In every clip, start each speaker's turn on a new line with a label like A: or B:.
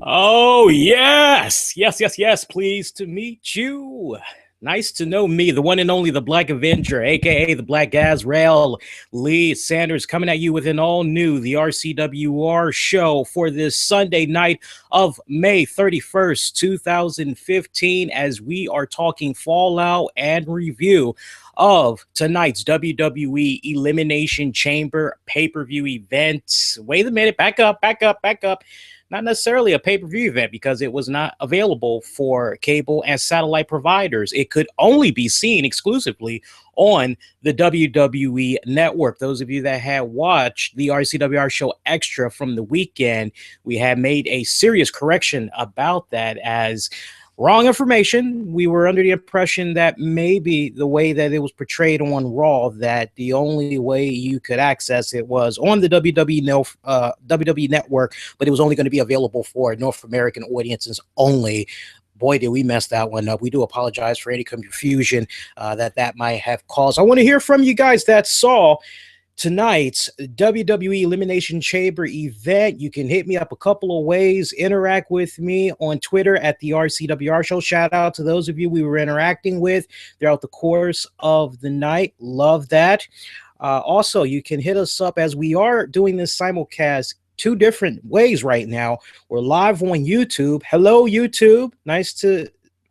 A: Oh, yes. Yes, yes, yes. Pleased to meet you. Nice to know me, the one and only the Black Avenger, aka the Black Azrael Lee Sanders, coming at you with an all new the RCWR show for this Sunday night of May 31st, 2015, as we are talking fallout and review of tonight's WWE Elimination Chamber pay-per-view event. Wait a minute, back up. Not necessarily a pay-per-view event because it was not available for cable and satellite providers. It could only be seen exclusively on the WWE Network. Those of you that had watched the RCWR Show Extra from the weekend, we had made a serious correction about that as wrong information. We were under the impression that maybe the way that it was portrayed on Raw, that the only way you could access it was on the WWE Network, but it was only going to be available for North American audiences only. Boy, did we mess that one up. We do apologize for any confusion that might have caused. I want to hear from you guys that saw tonight's WWE Elimination Chamber event. You can hit me up a couple of ways. Interact with me on Twitter at the RCWR Show. Shout out to those of you we were interacting with throughout the course of the night. Love that. Also, you can hit us up as we are doing this simulcast two different ways right now. We're live on YouTube. Hello, YouTube.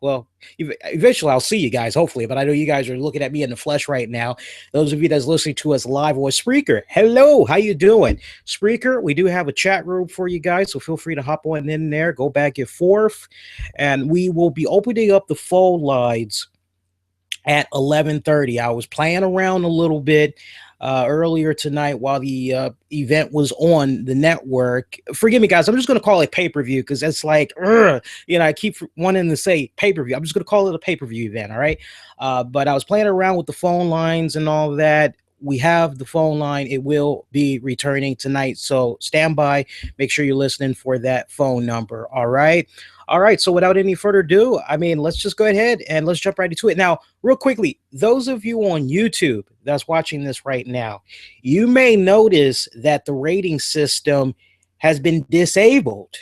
A: Well, eventually I'll see you guys, hopefully, but I know you guys are looking at me in the flesh right now. Those of you that's listening to us live or Spreaker, hello, how you doing? Spreaker, we do have a chat room for you guys, so feel free to hop on in there, go back and forth, and we will be opening up the phone lines at 11:30. I was playing around a little bit earlier tonight while the event was on the network. Forgive me, guys. I'm just going to call it pay-per-view because it's like, I keep wanting to say pay-per-view. I'm just going to call it a pay-per-view event, all right? But I was playing around with the phone lines and all that. We have the phone line. It will be returning tonight, so stand by. Make sure you're listening for that phone number, all right? All right, so without any further ado, let's just go ahead and let's jump right into it. Now, real quickly, those of you on YouTube that's watching this right now, you may notice that the rating system has been disabled.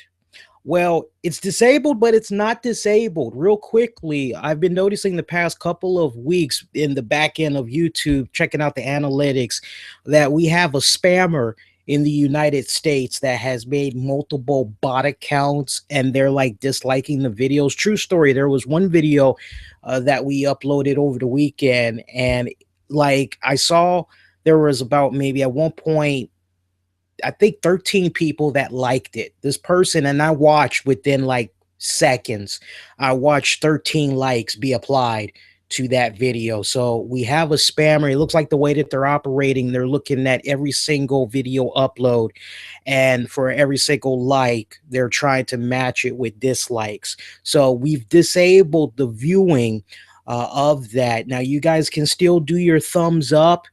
A: Well, it's disabled, but it's not disabled. Real quickly, I've been noticing the past couple of weeks in the back end of YouTube, checking out the analytics, that we have a spammer in the United States that has made multiple bot accounts and they're like disliking the videos. True story. There was one video that we uploaded over the weekend, and like I saw there was about maybe at one point, I think 13 people that liked it. This person, and I watched within like seconds, I watched 13 likes be applied to that video. So we have a spammer. It looks like the way that they're operating, they're looking at every single video upload, and for every single like, they're trying to match it with dislikes. So we've disabled the viewing of that. Now you guys can still do your thumbs up.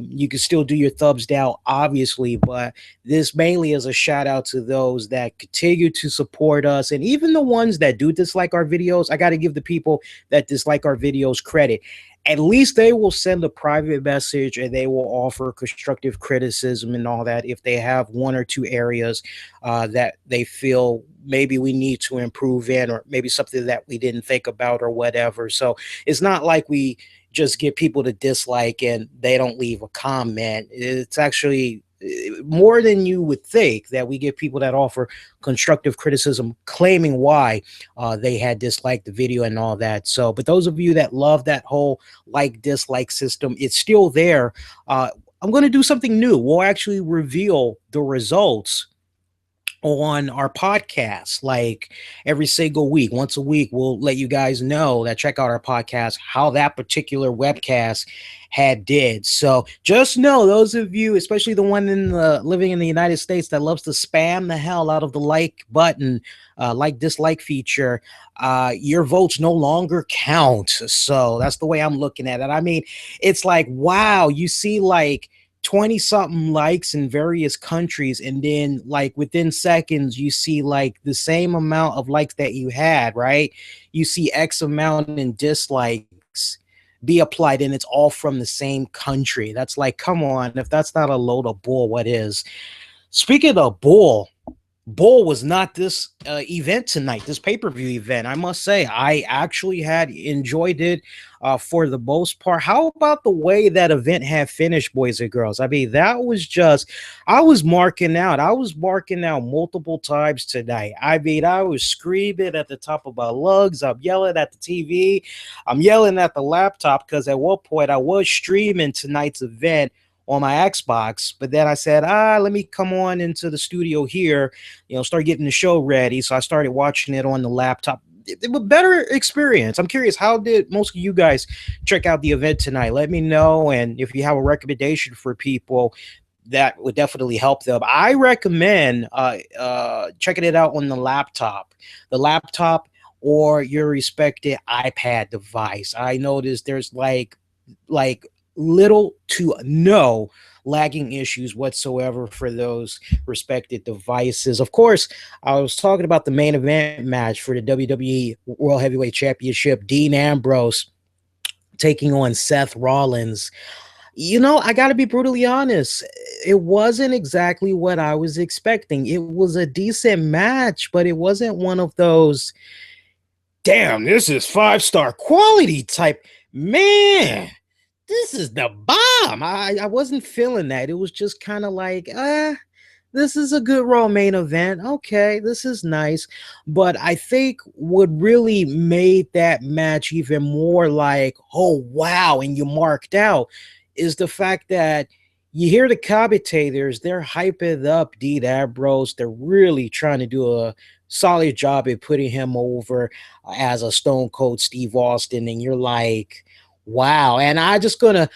A: You can still do your thumbs down, obviously, but this mainly is a shout out to those that continue to support us. And even the ones that do dislike our videos, I got to give the people that dislike our videos credit. At least they will send a private message and they will offer constructive criticism and all that if they have one or two areas that they feel maybe we need to improve in, or maybe something that we didn't think about or whatever. So it's not like we just get people to dislike and they don't leave a comment. It's actually more than you would think that we get people that offer constructive criticism, claiming why they had disliked the video and all that. So, but those of you that love that whole like-dislike system, it's still there. I'm going to do something new. We'll actually reveal the results on our podcast, like every single week. Once a week, we'll let you guys know that check out our podcast, how that particular webcast had did. So just know, those of you, especially the one living in the United States that loves to spam the hell out of the like button, like dislike feature, your votes no longer count. So that's the way I'm looking at it. It's like, wow, you see like 20 something likes in various countries, and then like within seconds you see like the same amount of likes that you had, right? You see X amount in dislikes be applied, and it's all from the same country. That's like, come on, if that's not a load of bull, what is? Speaking of bull, bull was not this event tonight, this pay-per-view event. I must say, I actually had enjoyed it for the most part. How about the way that event had finished, boys and girls? I mean, that was just, I was marking out. I was marking out multiple times tonight. I mean, I was screaming at the top of my lungs. I'm yelling at the TV. I'm yelling at the laptop because at one point I was streaming tonight's event on my Xbox, but then I said, let me come on into the studio here, start getting the show ready. So I started watching it on the laptop. It was a better experience. I'm curious, how did most of you guys check out the event tonight? Let me know. And if you have a recommendation for people, that would definitely help them. I recommend checking it out on the laptop or your respected iPad device. I noticed there's like little to no lagging issues whatsoever for those respected devices. Of course, I was talking about the main event match for the WWE World Heavyweight Championship, Dean Ambrose taking on Seth Rollins. I got to be brutally honest. It wasn't exactly what I was expecting. It was a decent match, but it wasn't one of those, damn, this is 5-star quality type. Man, this is the bomb. I wasn't feeling that. It was just kind of like, this is a good Raw main event. Okay, this is nice. But I think what really made that match even more like, oh, wow, and you marked out, is the fact that you hear the commentators, they're hyping up Dean Ambrose. They're really trying to do a solid job at putting him over as a Stone Cold Steve Austin. And you're like, wow. And I'm just gonna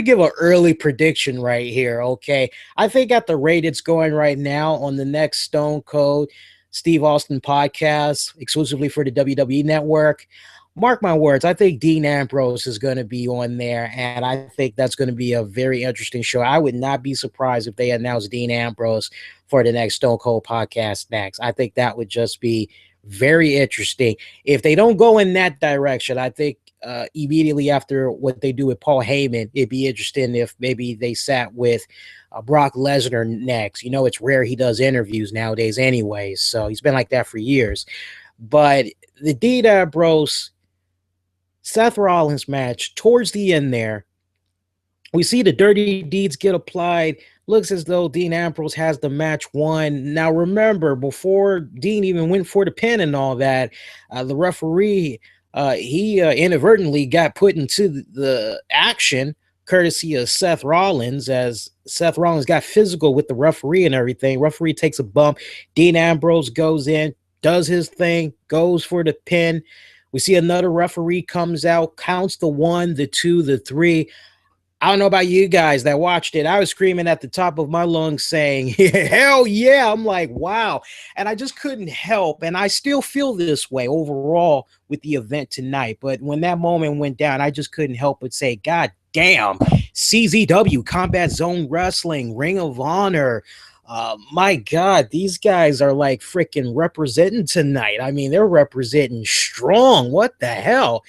A: give an early prediction right here. Okay. I think at the rate it's going right now on the next Stone Cold Steve Austin podcast, exclusively for the WWE Network, mark my words, I think Dean Ambrose is going to be on there, and I think that's going to be a very interesting show. I would not be surprised if they announce Dean Ambrose for the next Stone Cold podcast next. I think that would just be very interesting. If they don't go in that direction, I think immediately after what they do with Paul Heyman, it'd be interesting if maybe they sat with Brock Lesnar next. It's rare he does interviews nowadays anyways, so he's been like that for years. But the Dean Ambrose Seth Rollins match, towards the end there, we see the dirty deeds get applied. Looks as though Dean Ambrose has the match won. Now, remember, before Dean even went for the pin and all that, the referee, he inadvertently got put into the action courtesy of Seth Rollins, as Seth Rollins got physical with the referee and everything. Referee takes a bump. Dean Ambrose goes in, does his thing, goes for the pin. We see another referee comes out, counts the 1, the 2, the 3. I don't know about you guys that watched it. I was screaming at the top of my lungs saying, hell yeah. I'm like, wow. And I just couldn't help. And I still feel this way overall with the event tonight. But when that moment went down, I just couldn't help but say, God damn, CZW, Combat Zone Wrestling, Ring of Honor. My God, these guys are like freaking representing tonight. I mean, they're representing strong. What the hell?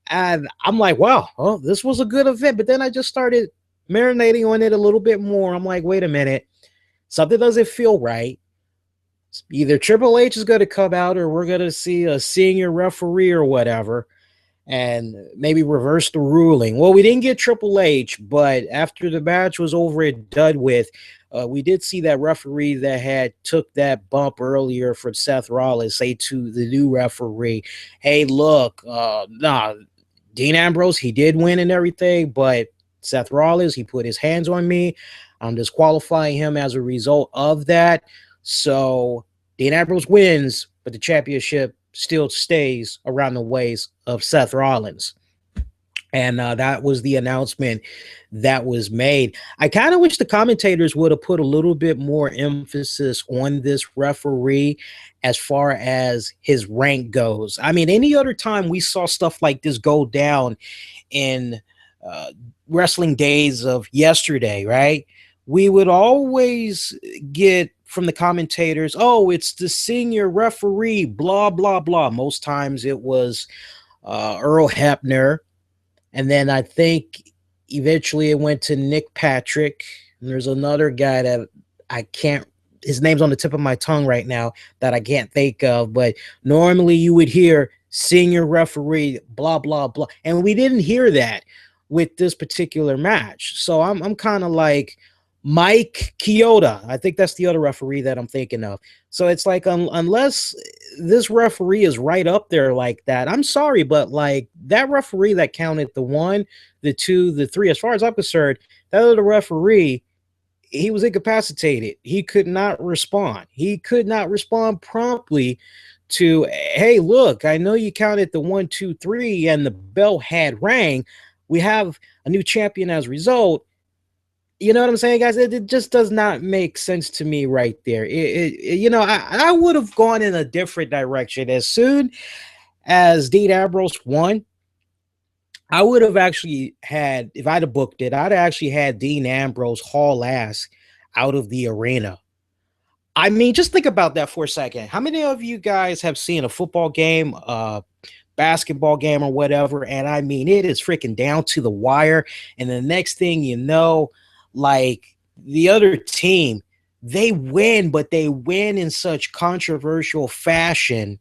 A: And I'm like, wow, well, this was a good event. But then I just started marinating on it a little bit more. I'm like, wait a minute. Something doesn't feel right. Either Triple H is going to come out or we're going to see a senior referee or whatever and maybe reverse the ruling. Well, we didn't get Triple H, but after the match was over and done with, we did see that referee that had took that bump earlier from Seth Rollins say to the new referee, hey, look, Dean Ambrose, he did win and everything, but Seth Rollins, he put his hands on me. I'm disqualifying him as a result of that. So Dean Ambrose wins, but the championship still stays around the waist of Seth Rollins. And that was the announcement that was made. I kind of wish the commentators would have put a little bit more emphasis on this referee as far as his rank goes. I mean, any other time we saw stuff like this go down in wrestling days of yesterday, right? We would always get from the commentators, oh, it's the senior referee, blah, blah, blah. Most times it was Earl Hebner. And then I think eventually it went to Nick Patrick. And there's another guy that I can't, his name's on the tip of my tongue right now that I can't think of, but normally you would hear senior referee, blah, blah, blah. And we didn't hear that with this particular match. So I'm kind of like Mike Chioda. I think that's the other referee that I'm thinking of. So it's like, unless this referee is right up there like that, I'm sorry, but like that referee that counted the 1, the 2, the 3, as far as I'm concerned, that other referee, he was incapacitated. He could not respond. He could not respond promptly to, hey, look, I know you counted the 1, 2, 3, and the bell had rang. We have a new champion as a result. You know what I'm saying, guys? It just does not make sense to me right there. I would have gone in a different direction. As soon as Dean Ambrose won, I would have actually had, if I'd have booked it, I'd have actually had Dean Ambrose haul ass out of the arena. I mean, just think about that for a second. How many of you guys have seen a football game, basketball game or whatever? And I mean, it is freaking down to the wire. And the next thing you know, like the other team, they win, but they win in such controversial fashion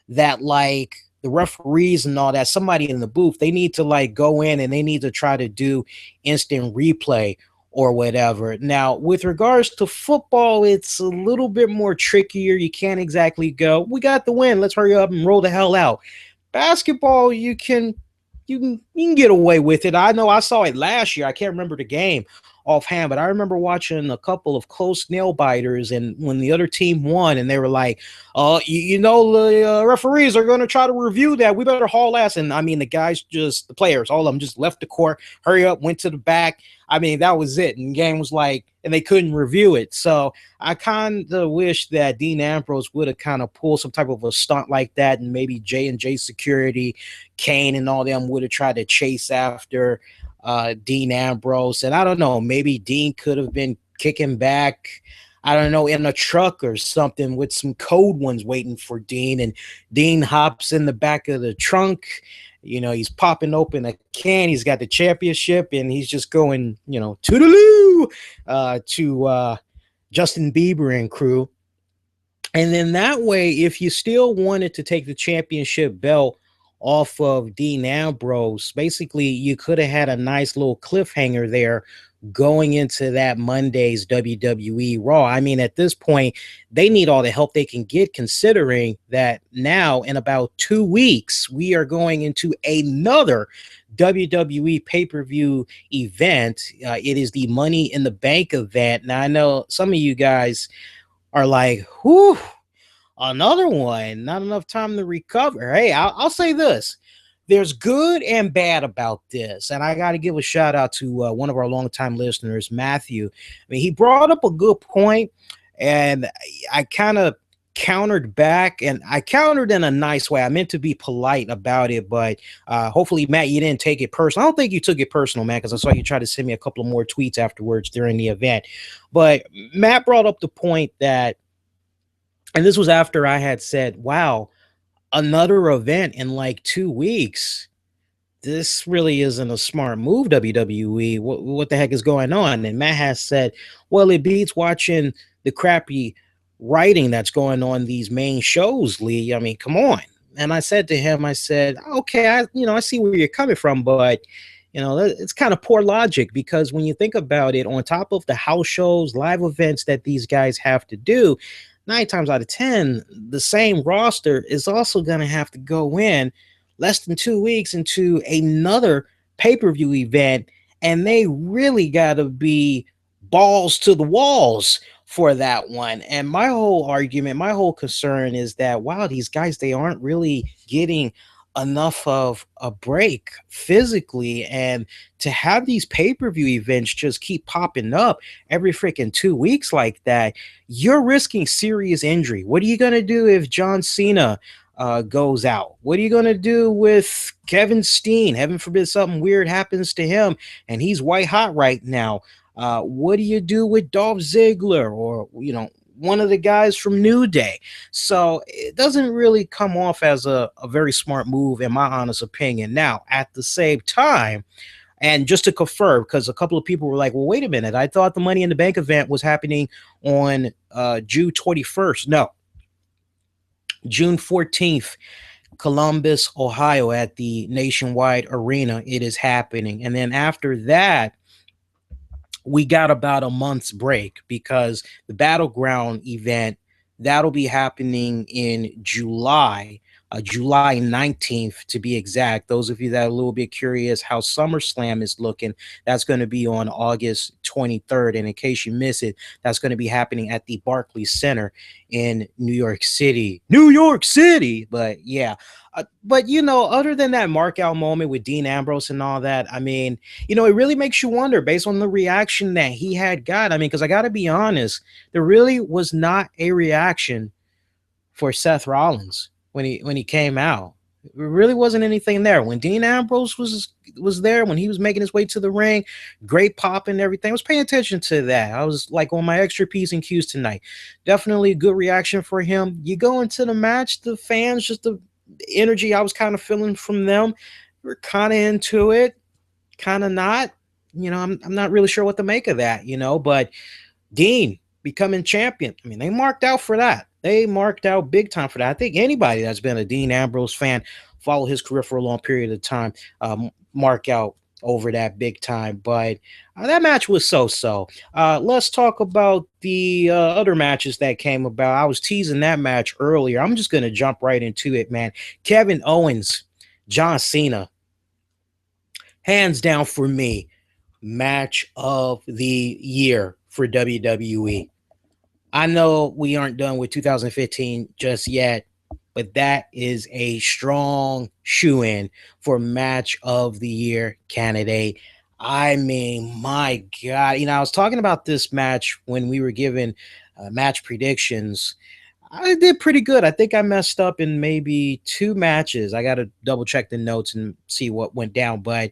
A: that like the referees and all that, somebody in the booth, they need to like go in and they need to try to do instant replay or whatever. Now, with regards to football, it's a little bit more trickier. You can't exactly go, we got the win, let's hurry up and roll the hell out. Basketball, you can get away with it. I know I saw it last year. I can't remember the game offhand, but I remember watching a couple of close nail biters, and when the other team won and they were like, the referees are going to try to review that, we better haul ass. And I mean, the players, all of them just left the court, hurry up, went to the back. I mean, that was it. And the game was like, and they couldn't review it. So I kind of wish that Dean Ambrose would have kind of pulled some type of a stunt like that, and maybe J&J Security, Kane and all them would have tried to chase after Dean Ambrose. And I don't know, maybe Dean could have been kicking back, I don't know, in a truck or something with some cold ones waiting for Dean, and Dean hops in the back of the trunk. You know, he's popping open a can, he's got the championship, and he's just going, toodaloo to Justin Bieber and crew. And then that way, if you still wanted to take the championship belt off of Dean Ambrose, basically you could have had a nice little cliffhanger there going into that Monday's WWE Raw. I mean, at this point, they need all the help they can get, considering that now in about 2 weeks, we are going into another WWE pay-per-view event. It is the Money in the Bank event. Now, I know some of you guys are like, whew, another one, not enough time to recover. Hey, I'll say this. There's good and bad about this. And I got to give a shout out to one of our longtime listeners, Matthew. I mean, he brought up a good point, and I kind of countered back, and I countered in a nice way. I meant to be polite about it, but hopefully, Matt, you didn't take it personal. I don't think you took it personal, man, because I saw you try to send me a couple of more tweets afterwards during the event. But Matt brought up the point that, and this was after I had said, wow, another event in like 2 weeks. This really isn't a smart move, WWE. What the heck is going on? And Matt has said, well, it beats watching the crappy writing that's going on these main shows, Lee. I mean, come on. And I said to him, I said, okay, I see where you're coming from, but it's kind of poor logic, because when you think about it, on top of the house shows, live events that these guys have to do, 9 times out of 10, the same roster is also going to have to go in less than 2 weeks into another pay-per-view event, and they really got to be balls to the walls for that one. And my whole argument, my whole concern is that, wow, these guys, they aren't really getting enough of a break physically, and to have these pay-per-view events just keep popping up every freaking 2 weeks like that, you're risking serious injury. What are you going to do if John Cena goes out? What are you going to do with Kevin Steen? Heaven forbid something weird happens to him and he's white hot right now. What do you do with Dolph Ziggler, or one of the guys from New Day? So it doesn't really come off as a very smart move, in my honest opinion. Now, at the same time, And just to confirm, because a couple of people were like, well, wait a minute, I thought the Money in the Bank event was happening on June 21st. No, June 14th, Columbus, Ohio, at the Nationwide Arena. It is happening. And then after that, we got about a month's break because the Battleground event, that'll be happening in July. July 19th to be exact. Those of you that are a little bit curious how SummerSlam is looking, that's going to be on August 23rd. And in case you miss it, that's going to be happening at the Barclays Center in New York City. New York City! But yeah. But, other than that mark out moment with Dean Ambrose and all that, I mean, it really makes you wonder based on the reaction that he had got. I mean, because I got to be honest, there really was not a reaction for Seth Rollins when he came out. There really wasn't anything there. When Dean Ambrose was there, when he was making his way to the ring, great pop and everything, I was paying attention to that. I was like on my extra P's and Q's tonight. Definitely a good reaction for him. You go into the match, the fans, just the energy I was kind of feeling from them, we're kind of into it, kind of not. I'm not really sure what to make of that, but Dean becoming champion, I mean, they marked out for that. They marked out big time for that. I think anybody that's been a Dean Ambrose fan, follow his career for a long period of time, mark out over that big time. But that match was so-so. Let's talk about the other matches that came about. I was teasing that match earlier. I'm just going to jump right into it, man. Kevin Owens, John Cena. Hands down for me, match of the year for WWE. I know we aren't done with 2015 just yet, but that is a strong shoe-in for match of the year candidate. I mean, my God, I was talking about this match when we were given match predictions. I did pretty good. I think I messed up in maybe 2 matches. I got to double check the notes and see what went down, but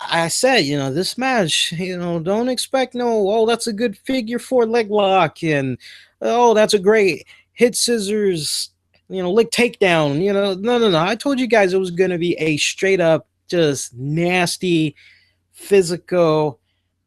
A: I said, this match, don't expect that's a good figure 4 leg lock, and that's a great hit scissors, lick takedown, no. I told you guys it was going to be a straight up, just nasty, physical,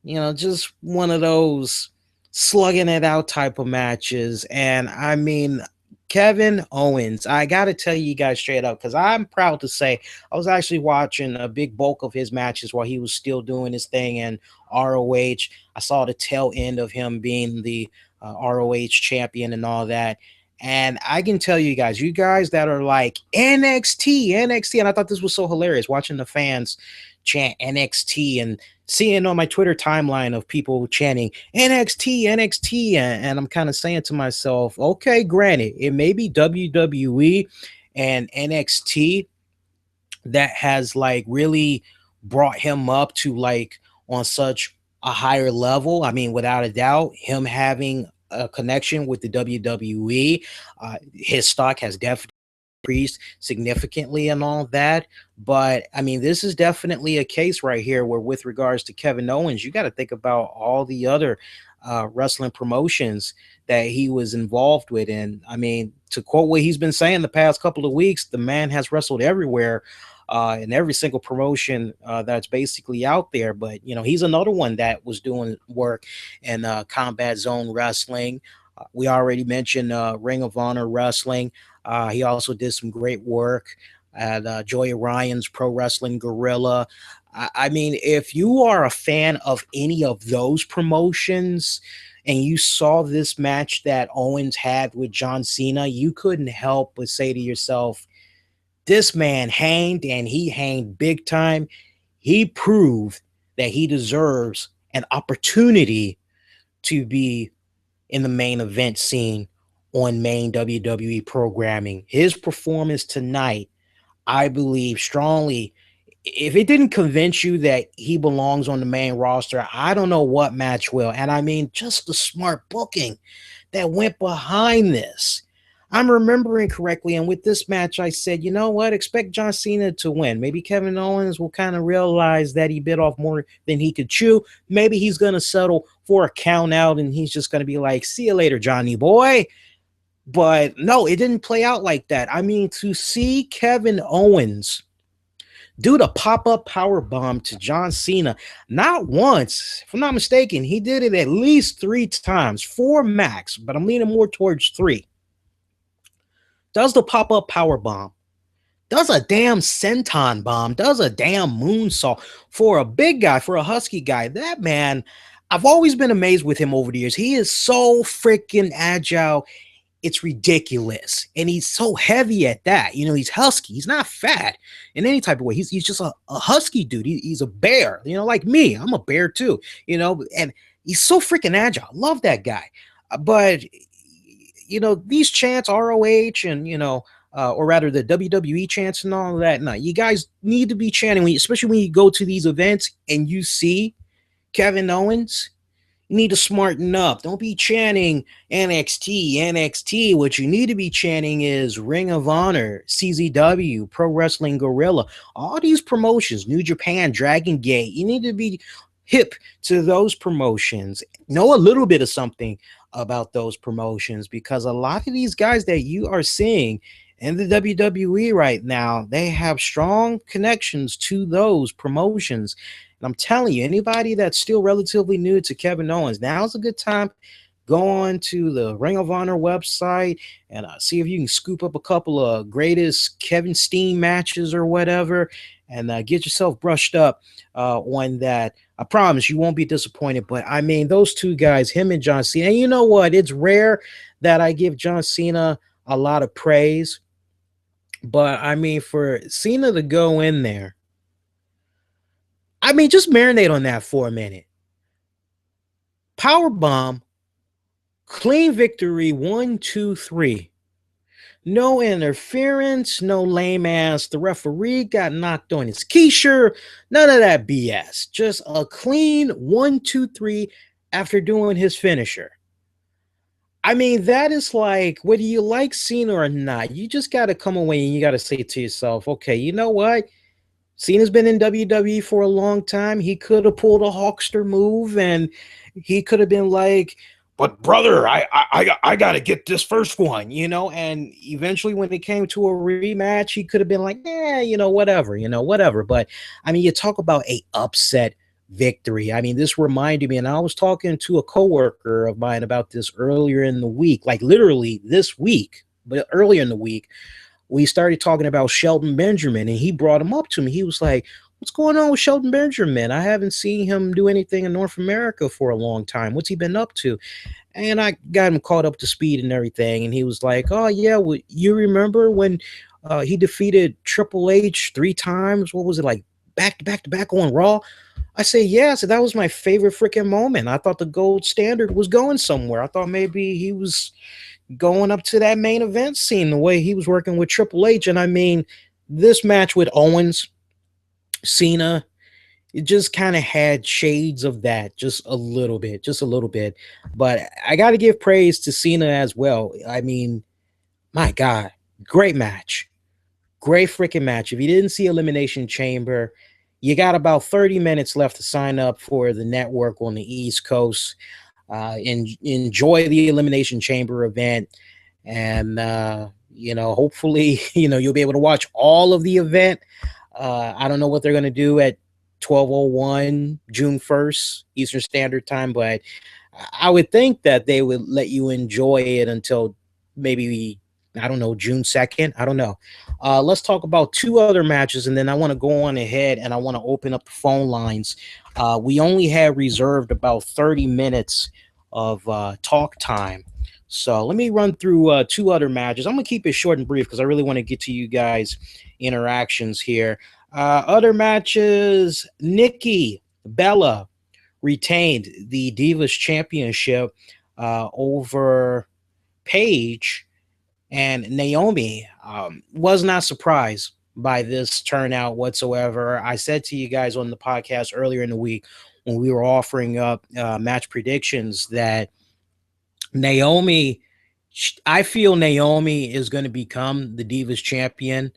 A: just one of those slugging it out type of matches. And I mean, Kevin Owens, I got to tell you guys straight up, because I'm proud to say I was actually watching a big bulk of his matches while he was still doing his thing in ROH. I saw the tail end of him being the ROH champion and all that. And I can tell you guys that are like NXT, and I thought this was so hilarious watching the fans chant NXT and seeing on my Twitter timeline of people chanting NXT, and I'm kind of saying to myself, okay, granted, it may be WWE and NXT that has like really brought him up to like on such a higher level. I mean, without a doubt, him having a connection with the WWE, his stock has definitely increased significantly and all that. But I mean, this is definitely a case right here where with regards to Kevin Owens, you got to think about all the other wrestling promotions that he was involved with. And I mean, to quote what he's been saying the past couple of weeks, the man has wrestled everywhere in every single promotion that's basically out there. But he's another one that was doing work in Combat Zone Wrestling. We already mentioned Ring of Honor Wrestling. He also did some great work at Joey Ryan's Pro Wrestling Guerrilla. I mean, if you are a fan of any of those promotions and you saw this match that Owens had with John Cena, you couldn't help but say to yourself, this man hanged, and he hanged big time. He proved that he deserves an opportunity to be in the main event scene on main WWE programming. His performance tonight, I believe strongly, if it didn't convince you that he belongs on the main roster, I don't know what match will. And I mean, just the smart booking that went behind this. I'm remembering correctly, and with this match, I said, you know what? Expect John Cena to win. Maybe Kevin Owens will kind of realize that he bit off more than he could chew. Maybe he's going to settle for a count out, and he's just going to be like, see you later, Johnny boy. But no, it didn't play out like that. I mean, to see Kevin Owens do the pop-up power bomb to John Cena. Not once, if I'm not mistaken, he did it at least 3 times, 4 max, but I'm leaning more towards 3. Does the pop-up power bomb, does a damn senton bomb, does a damn moonsault for a big guy, for a husky guy. That man, I've always been amazed with him over the years. He is so freaking agile. It's ridiculous. And he's so heavy at that. You know, he's husky. He's not fat in any type of way. He's just a husky dude. He's a bear, you know, like me. I'm a bear too, you know, and he's so freaking agile. Love that guy. But, you know, these chants, ROH and, you know, or rather the WWE chants and all of that. No, you guys need to be chanting, especially when you go to these events and you see Kevin Owens. You need to smarten up. Don't be chanting NXT, NXT. What you need to be chanting is Ring of Honor, CZW, Pro Wrestling Guerrilla, all these promotions, New Japan, Dragon Gate. You need to be hip to those promotions. Know a little bit of something about those promotions, because a lot of these guys that you are seeing in the WWE right now, they have strong connections to those promotions. And I'm telling you, anybody that's still relatively new to Kevin Owens, now's a good time. Go on to the Ring of Honor website and see if you can scoop up a couple of greatest Kevin Steen matches or whatever, and get yourself brushed up on that. I promise you won't be disappointed. But I mean, those two guys, him and John Cena, and you know what? It's rare that I give John Cena a lot of praise. But I mean, for Cena to go in there, I mean, just marinate on that for a minute. Power bomb, clean victory, 1, 2, 3. No interference, no lame ass. The referee got knocked on his keyshire. None of that BS. Just a clean 1, 2, 3 after doing his finisher. I mean, that is like, whether you like Cena or not, you just got to come away and you got to say to yourself, okay, you know what? Cena's been in WWE for a long time. He could have pulled a Hawkster move, and he could have been like, but brother, I got to get this first one, you know? And eventually when it came to a rematch, he could have been like, you know, whatever. But I mean, you talk about a upset victory. I mean, this reminded me, and I was talking to a coworker of mine about this earlier in the week, like literally this week, but earlier in the week, we started talking about Shelton Benjamin, and he brought him up to me. He was like, what's going on with Shelton Benjamin? I haven't seen him do anything in North America for a long time. What's he been up to? And I got him caught up to speed and everything. And he was like, oh, yeah, well, you remember when he defeated Triple H 3 times? What was it, like back to back on Raw? I say, yeah. So that was my favorite freaking moment. I thought the gold standard was going somewhere. I thought maybe he was going up to that main event scene the way he was working with Triple H. And I mean, this match with Owens, Cena, it just kind of had shades of that, just a little bit. But I got to give praise to Cena as well. I mean, my God, great match. Great freaking match. If you didn't see Elimination Chamber, you got about 30 minutes left to sign up for the network on the East Coast. Enjoy the Elimination Chamber event, and you know, hopefully, you know, you'll be able to watch all of the event. I don't know what they're going to do at 12:01 June 1st Eastern Standard Time, but I would think that they would let you enjoy it until maybe, I don't know, June 2nd. I don't know. Let's talk about 2 other matches, and then I want to go on ahead and I want to open up the phone lines. We only have reserved about 30 minutes of talk time. So let me run through 2 other matches. I'm going to keep it short and brief because I really want to get to you guys' interactions here. Other matches, Nikki Bella retained the Divas Championship over Paige, and Naomi was not surprised by this turnout whatsoever. I said to you guys on the podcast earlier in the week when we were offering up match predictions that Naomi, I feel Naomi is going to become the Divas champion.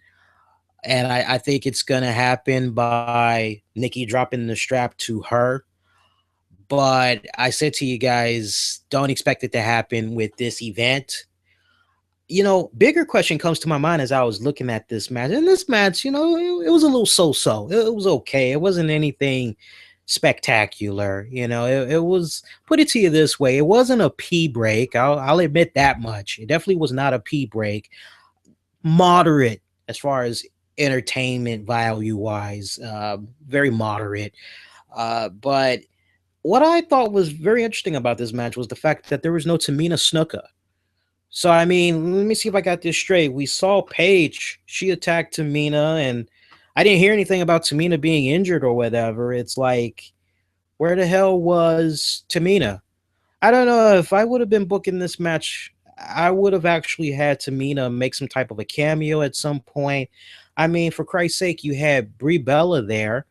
A: And I think it's going to happen by Nikki dropping the strap to her. But I said to you guys, don't expect it to happen with this event. bigger question comes to my mind as I was looking at this match. And this match, it was a little so-so. It was okay. It wasn't anything spectacular. It was, put it to you this way, it wasn't a pee break. I'll admit that much. It definitely was not a pee break. Moderate as far as entertainment value wise, very moderate. But what I thought was very interesting about this match was the fact that there was no Tamina Snuka. So, I mean, let me see if I got this straight. We saw Paige, she attacked Tamina, and I didn't hear anything about Tamina being injured or whatever. It's like, where the hell was Tamina? I don't know. If I would have been booking this match, I would have actually had Tamina make some type of a cameo at some point. I mean, for Christ's sake, you had Brie Bella there.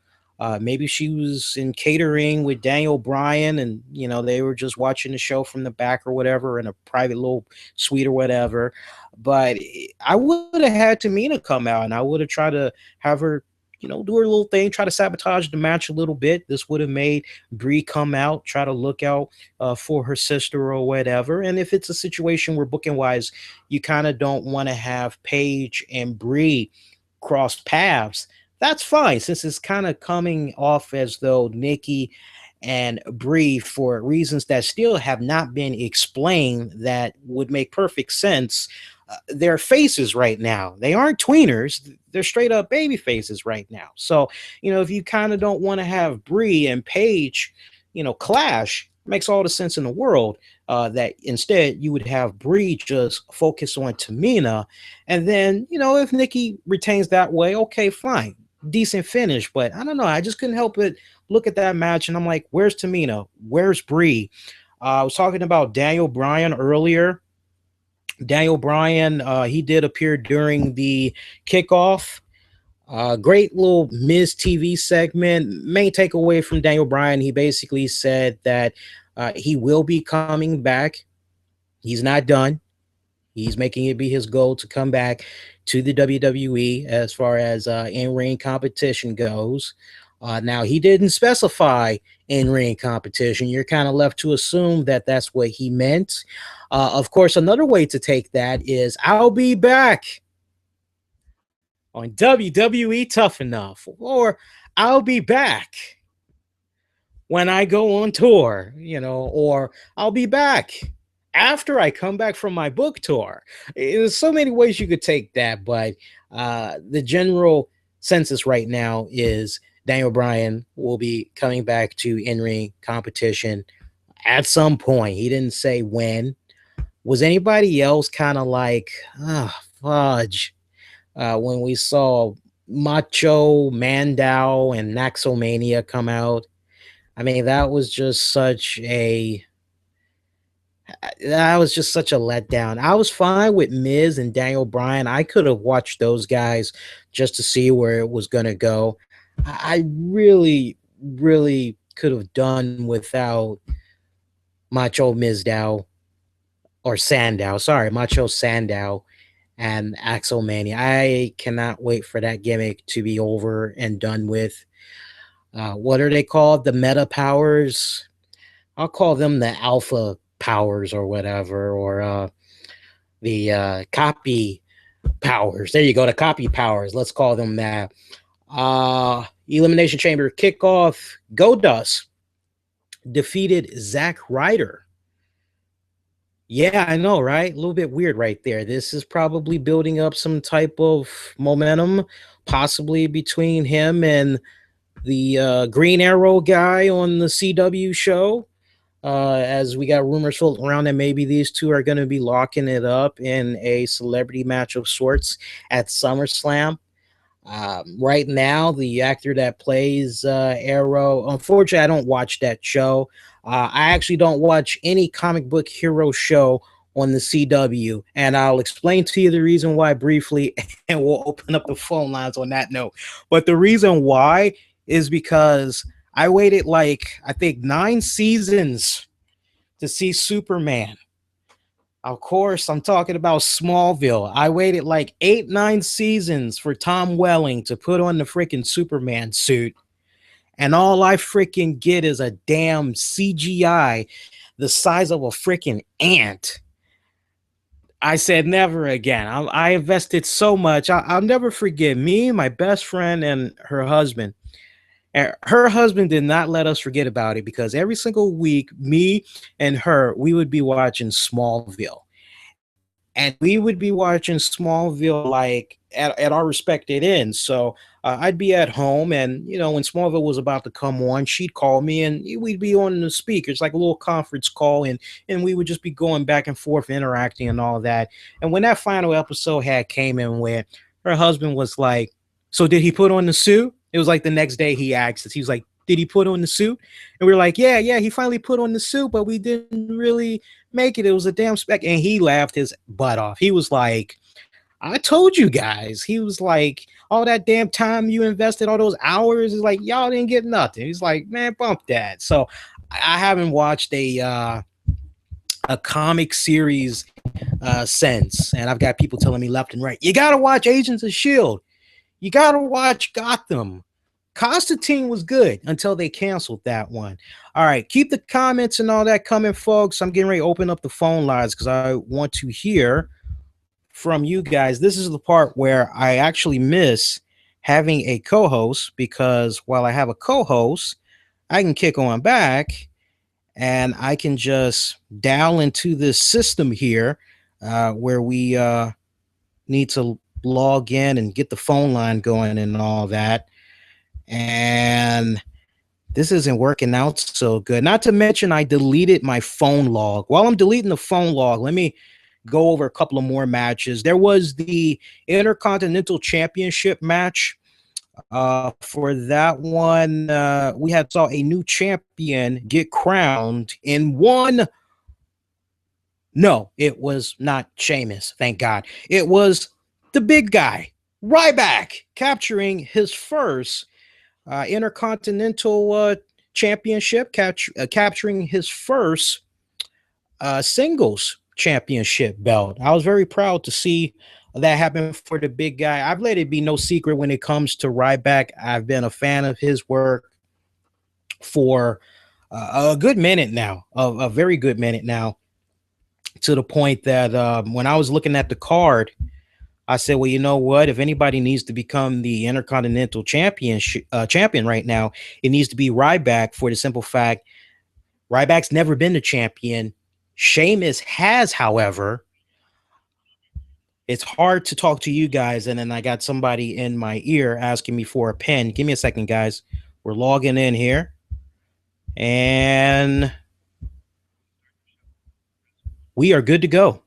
A: Maybe she was in catering with Daniel Bryan, and they were just watching the show from the back or whatever in a private little suite or whatever. But I would have had Tamina come out, and I would have tried to have her, do her little thing, try to sabotage the match a little bit. This would have made Brie come out, try to look out for her sister or whatever. And if it's a situation where booking wise, you kind of don't want to have Paige and Brie cross paths, that's fine, since it's kind of coming off as though Nikki and Brie, for reasons that still have not been explained, that would make perfect sense. They're faces right now. They aren't tweeners. They're straight up baby faces right now. So, if you kind of don't want to have Brie and Paige, clash, makes all the sense in the world. That instead you would have Brie just focus on Tamina. And then, if Nikki retains that way, okay, fine. Decent finish. But I don't know. I just couldn't help but look at that match and I'm like, where's Tamina? Where's Brie? I was talking about Daniel Bryan earlier. Daniel Bryan, he did appear during the Kickoff. Great little Miz TV segment. Main takeaway from Daniel Bryan, he basically said that he will be coming back. He's not done. He's making it be his goal to come back to the WWE as far as in-ring competition goes. Now, he didn't specify in-ring competition. You're kind of left to assume that that's what he meant. Of course, another way to take that is, I'll be back on WWE Tough Enough, or I'll be back when I go on tour, or I'll be back after I come back from my book tour. There's so many ways you could take that, but the general census right now is Daniel Bryan will be coming back to in-ring competition at some point. He didn't say when. Was anybody else kind of like, fudge, when we saw Macho, Mandow, and Naxomania come out? I mean, that was just such a letdown. I was fine with Miz and Daniel Bryan. I could have watched those guys just to see where it was going to go. I really, really could have done without Macho Mizdow or Sandow. Sorry, Macho Sandow and Axelmania. I cannot wait for that gimmick to be over and done with. What are they called? The meta powers? I'll call them the alpha powers or whatever, or the copy powers. There you go, the copy powers. Let's call them that. Elimination Chamber Kickoff. Goldust defeated Zack Ryder. Yeah, I know, right? A little bit weird right there. This is probably building up some type of momentum, possibly between him and the Green Arrow guy on the CW show. As we got rumors floating around that maybe these two are going to be locking it up in a celebrity match of sorts at SummerSlam. Right now, the actor that plays Arrow, unfortunately, I don't watch that show. I actually don't watch any comic book hero show on the CW, and I'll explain to you the reason why briefly, and we'll open up the phone lines on that note. But the reason why is because I waited I think 9 seasons to see Superman. Of course, I'm talking about Smallville. I waited 8-9 seasons for Tom Welling to put on the freaking Superman suit. And all I freaking get is a damn CGI the size of a freaking ant I said never again. I invested so much. I'll never forget me, my best friend, and her husband. And her husband did not let us forget about it because every single week, me and her, we would be watching Smallville. And we would be watching Smallville like at our respected ends. So I'd be at home, and when Smallville was about to come on, she'd call me, and we'd be on the speakers like a little conference call, and we would just be going back and forth, interacting and all that. And when that final episode had came and went, her husband was like, "So did he put on the suit?" It was like the next day he asked us. He was like, "Did he put on the suit?" And we were like, "Yeah, he finally put on the suit, but we didn't really make it. It was a damn spec." And he laughed his butt off. He was like, "I told you guys." He was like, "All that damn time you invested, all those hours, is like y'all didn't get nothing." He's like, "Man, bump that." So I haven't watched a comic series since, and I've got people telling me left and right, "You gotta watch Agents of Shield. You gotta watch Gotham." Constantine was good until they canceled that one. All right, keep the comments and all that coming, folks. I'm getting ready to open up the phone lines because I want to hear from you guys. This is the part where I actually miss having a co-host, because while I have a co-host, I can kick on back and I can just dial into this system here where we need to log in and get the phone line going and all that. And this isn't working out so good. Not to mention, I deleted my phone log. While I'm deleting the phone log, let me go over a couple of more matches. There was the Intercontinental Championship match. For that one, we had saw a new champion get crowned in one. No, it was not Sheamus. Thank God. It was the big guy, Ryback, capturing his first Intercontinental Championship, capturing his first singles championship belt. I was very proud to see that happen for the big guy. I've let it be no secret when it comes to Ryback. I've been a fan of his work for a good minute now, a very good minute now, to the point that when I was looking at the card, I said, well, you know what? If anybody needs to become the Intercontinental champion right now, it needs to be Ryback, for the simple fact Ryback's never been the champion. Sheamus has, however. It's hard to talk to you guys, and then I got somebody in my ear asking me for a pen. Give me a second, guys. We're logging in here. And we are good to go.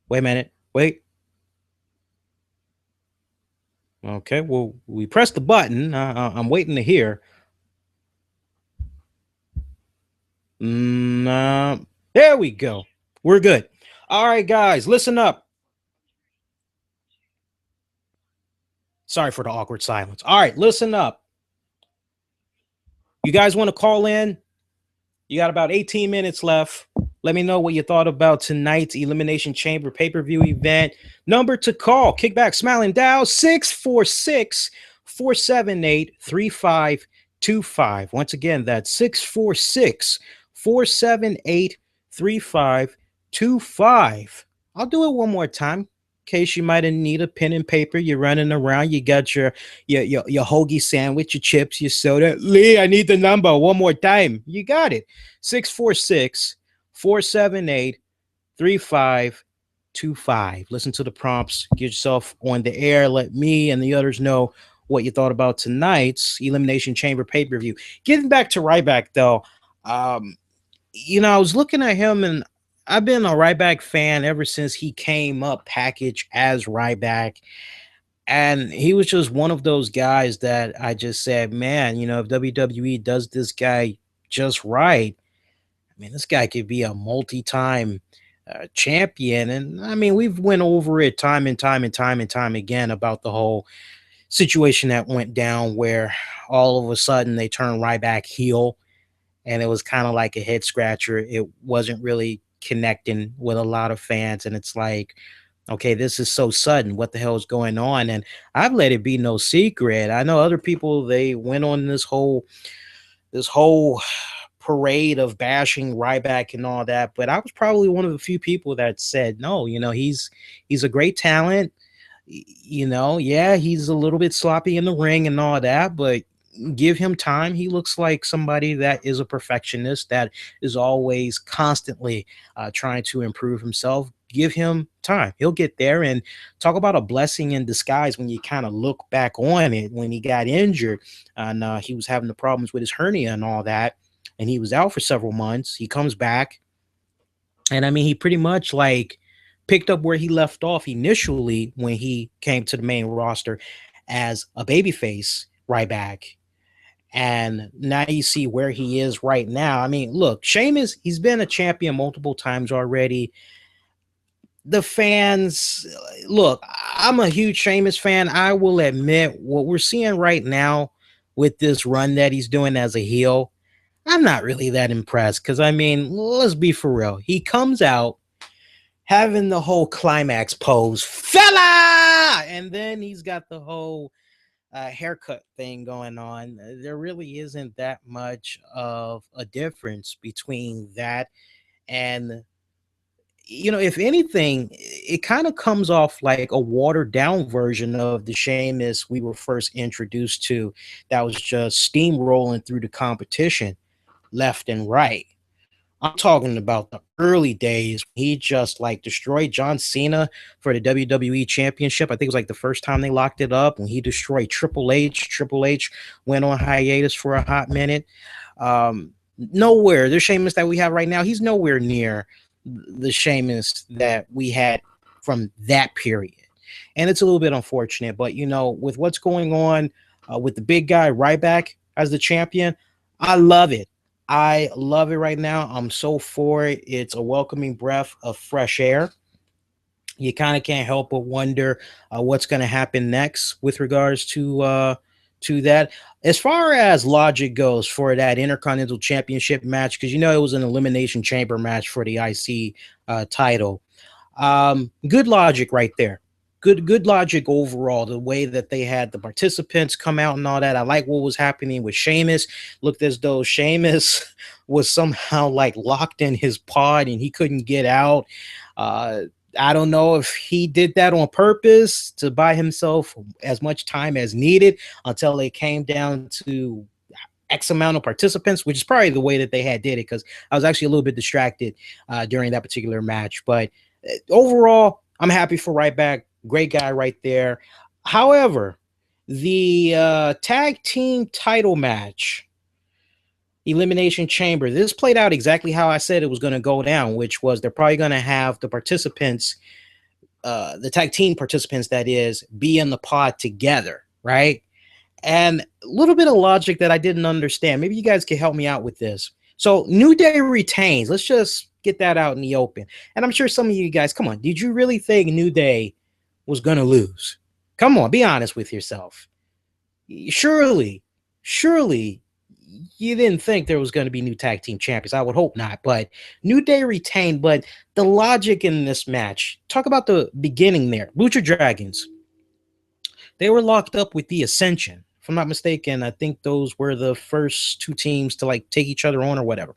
A: Wait a minute. Wait. Okay, well, we pressed the button. I'm waiting to hear. There we go. We're good. All right, guys, listen up. Sorry for the awkward silence. All right, listen up. You guys want to call in? You got about 18 minutes left. Let me know what you thought about tonight's Elimination Chamber pay-per-view event. Number to call, Kickback Smiling Dow, 646-478-3525. Once again, that's 646-478-3525. I'll do it one more time in case you might need a pen and paper. You're running around. You got your hoagie sandwich, your chips, your soda. Lee, I need the number one more time. You got it. 646-478-3525. Listen to the prompts. Get yourself on the air. Let me and the others know what you thought about tonight's Elimination Chamber pay-per-view. Getting back to Ryback, though, I was looking at him, and I've been a Ryback fan ever since he came up packaged as Ryback. And he was just one of those guys that I just said, man, if WWE does this guy just right, I mean, this guy could be a multi-time champion. And I mean, we've went over it time and time again about the whole situation that went down where all of a sudden they turned Ryback heel, and it was kind of like a head scratcher. It wasn't really connecting with a lot of fans, and it's like, okay, this is so sudden. What the hell is going on? And I've let it be no secret. I know other people, they went on this whole parade of bashing Ryback and all that, but I was probably one of the few people that said, no, he's a great talent. Yeah, he's a little bit sloppy in the ring and all that, but give him time. He looks like somebody that is a perfectionist, that is always constantly trying to improve himself. Give him time. He'll get there. And talk about a blessing in disguise when you kind of look back on it. When he got injured and he was having the problems with his hernia and all that, and he was out for several months, he comes back. And I mean, he pretty much like picked up where he left off initially when he came to the main roster as a babyface Ryback. And now you see where he is right now. I mean, look, Sheamus, he's been a champion multiple times already. The fans, look, I'm a huge Sheamus fan. I will admit what we're seeing right now with this run that he's doing as a heel, I'm not really that impressed because, I mean, let's be for real. He comes out having the whole climax pose, fella, and then he's got the whole haircut thing going on. There really isn't that much of a difference between that and, if anything, it kind of comes off like a watered down version of the Sheamus we were first introduced to that was just steamrolling through the competition left and right. I'm talking about the early days. He just like destroyed John Cena for the WWE Championship. I think it was like the first time they locked it up when he destroyed Triple H. Triple H went on hiatus for a hot minute. Nowhere. The Sheamus that we have right now, he's nowhere near the Sheamus that we had from that period. And it's a little bit unfortunate, but with what's going on with the big guy Ryback as the champion, I love it. I love it right now. I'm so for it. It's a welcoming breath of fresh air. You kind of can't help but wonder what's going to happen next with regards to that. As far as logic goes for that Intercontinental Championship match, because it was an Elimination Chamber match for the IC title. Good logic right there. Good logic overall, the way that they had the participants come out and all that. I like what was happening with Sheamus. Looked as though Sheamus was somehow like locked in his pod and he couldn't get out. I don't know if he did that on purpose to buy himself as much time as needed until they came down to X amount of participants, which is probably the way that they had did it, because I was actually a little bit distracted during that particular match. But overall, I'm happy for Ryback. Great guy right there. However, the tag team title match, Elimination Chamber, this played out exactly how I said it was going to go down, which was they're probably going to have the participants, the tag team participants, that is, be in the pod together, right? And a little bit of logic that I didn't understand. Maybe you guys can help me out with this. So New Day retains. Let's just get that out in the open. And I'm sure some of you guys, come on, did you really think New Day was going to lose? Come on, be honest with yourself. Surely you didn't think there was going to be new tag team champions. I would hope not, but New Day retained. But the logic in this match, talk about the beginning there. Lucha Dragons, they were locked up with the Ascension. If I'm not mistaken, I think those were the first two teams to like take each other on or whatever.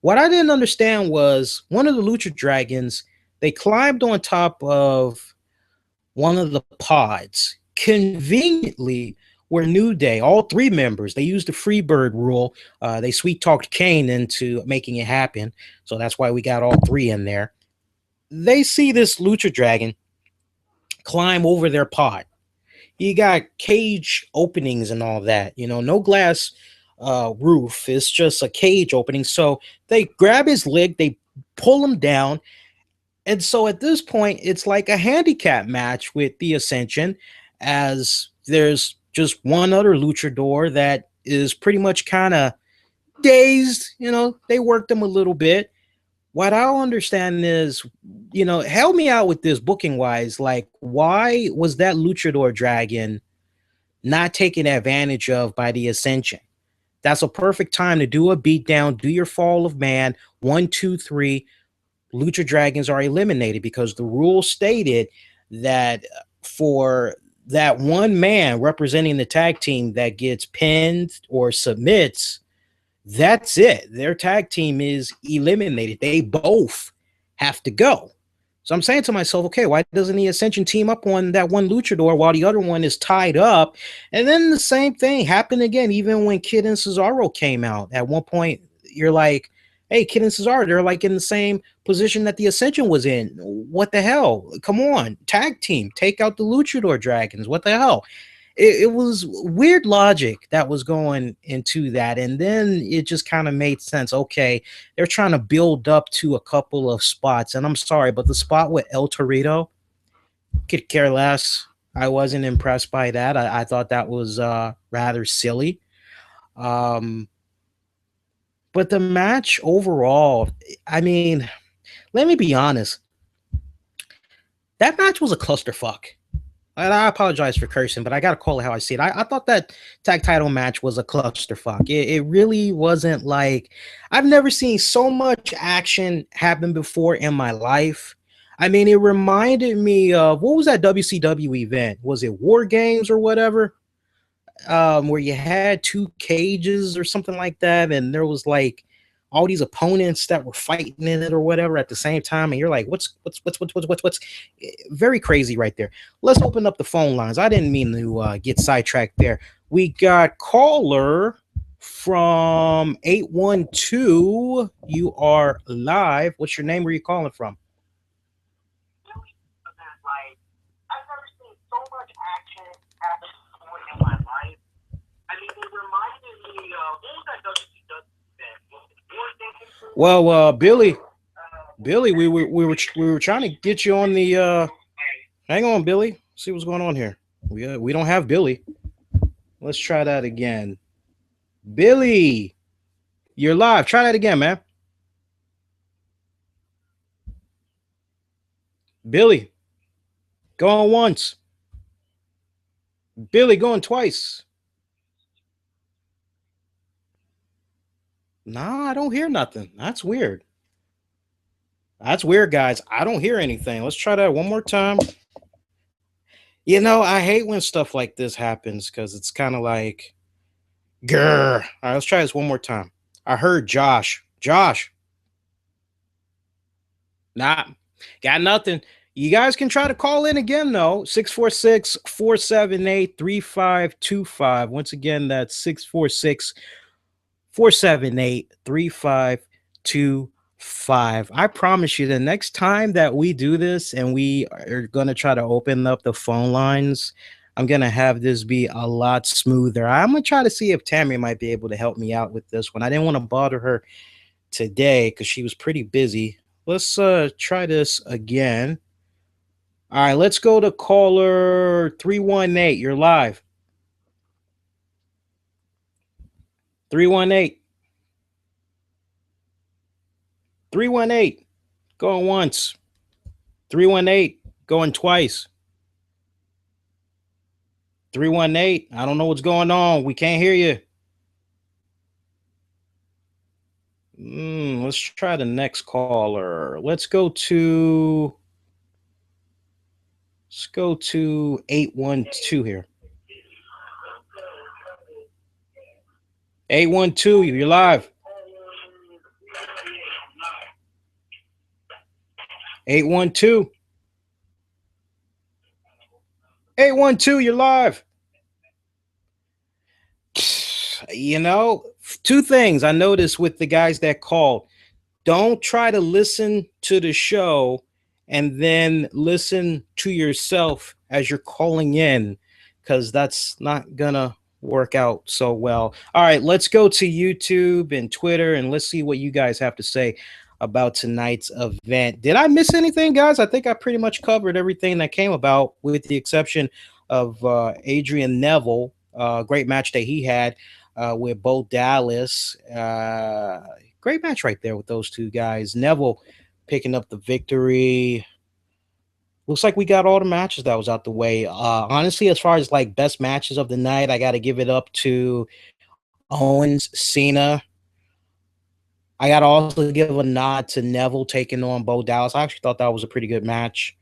A: What I didn't understand was one of the Lucha Dragons, they climbed on top of one of the pods conveniently where New Day, all three members, they used the Freebird rule. They sweet-talked Kane into making it happen. So that's why we got all three in there. They see this Lucha Dragon climb over their pod. You got cage openings and all that. No glass roof. It's just a cage opening. So they grab his leg, they pull him down. And so at this point, it's like a handicap match with the Ascension, as there's just one other luchador that is pretty much kind of dazed. They worked him a little bit. What I don't understand is, help me out with this booking wise. Like, why was that luchador dragon not taken advantage of by the Ascension? That's a perfect time to do a beatdown, do your fall of man, 1, 2, 3. Lucha Dragons are eliminated because the rule stated that for that one man representing the tag team that gets pinned or submits, that's it. Their tag team is eliminated. They both have to go. So I'm saying to myself, okay, why doesn't the Ascension team up on that one luchador while the other one is tied up? And then the same thing happened again, even when Kid and Cesaro came out. At one point, you're like, hey, Kid and Cesaro, they're like in the same position that the Ascension was in. What the hell? Come on, tag team, take out the luchador dragons. What the hell? It was weird logic that was going into that. And then it just kind of made sense. Okay, they're trying to build up to a couple of spots. And I'm sorry, but the spot with El Torito, could care less. I wasn't impressed by that. I thought that was rather silly. But the match overall, I mean, let me be honest. That match was a clusterfuck. And I apologize for cursing, but I got to call it how I see it. I thought that tag title match was a clusterfuck. It really wasn't like, I've never seen so much action happen before in my life. I mean, it reminded me of, what was that WCW event? Was it War Games or whatever? Where you had two cages or something like that, and there was like all these opponents that were fighting in it or whatever at the same time, and you're like, what's very crazy right there. Let's open up the phone lines. I didn't mean to get sidetracked there. We got caller from 812. You are live. What's your name? Where are you calling from?
B: I've never seen so much action happen in my life. I mean, it reminded me of, what was that WCW event?
A: Well, Billy, we were trying to get you on the. Hang on, Billy. See what's going on here. We don't have Billy. Let's try that again. Billy, you're live. Try that again, man. Billy, going once. Billy, going twice. Nah, I don't hear nothing. That's weird. That's weird, guys. I don't hear anything. Let's try that one more time. You know, I hate when stuff like this happens because it's kind of like, grr. All right, let's try this one more time. I heard Josh. Josh. Nah, got nothing. You guys can try to call in again, though. 646-478-3525. Once again, that's 646-478-3525. I promise you, the next time that we do this and we are going to try to open up the phone lines, I'm going to have this be a lot smoother. I'm going to try to see if Tammy might be able to help me out with this one. I didn't want to bother her today because she was pretty busy. Let's try this again. All right, let's go to caller 318. You're live. 318. 318. Going once. 318. Going twice. 318. I don't know what's going on. We can't hear you. Let's try the next caller. Let's go to 812 here. 812, you're live. 812. 812, you're live. You know, two things I noticed with the guys that called. Don't try to listen to the show and then listen to yourself as you're calling in, because that's not gonna work out so well. All right, let's go to YouTube and Twitter and let's see what you guys have to say about tonight's event. Did I miss anything, guys? I think I pretty much covered everything that came about, with the exception of Adrian Neville. Great match that he had with Bo Dallas. Great match right there with those two guys. Neville picking up the victory. Looks like we got all the matches that was out the way. Honestly, as far as like best matches of the night, I got to give it up to Owens, Cena. I got to also give a nod to Neville taking on Bo Dallas. I actually thought that was a pretty good match.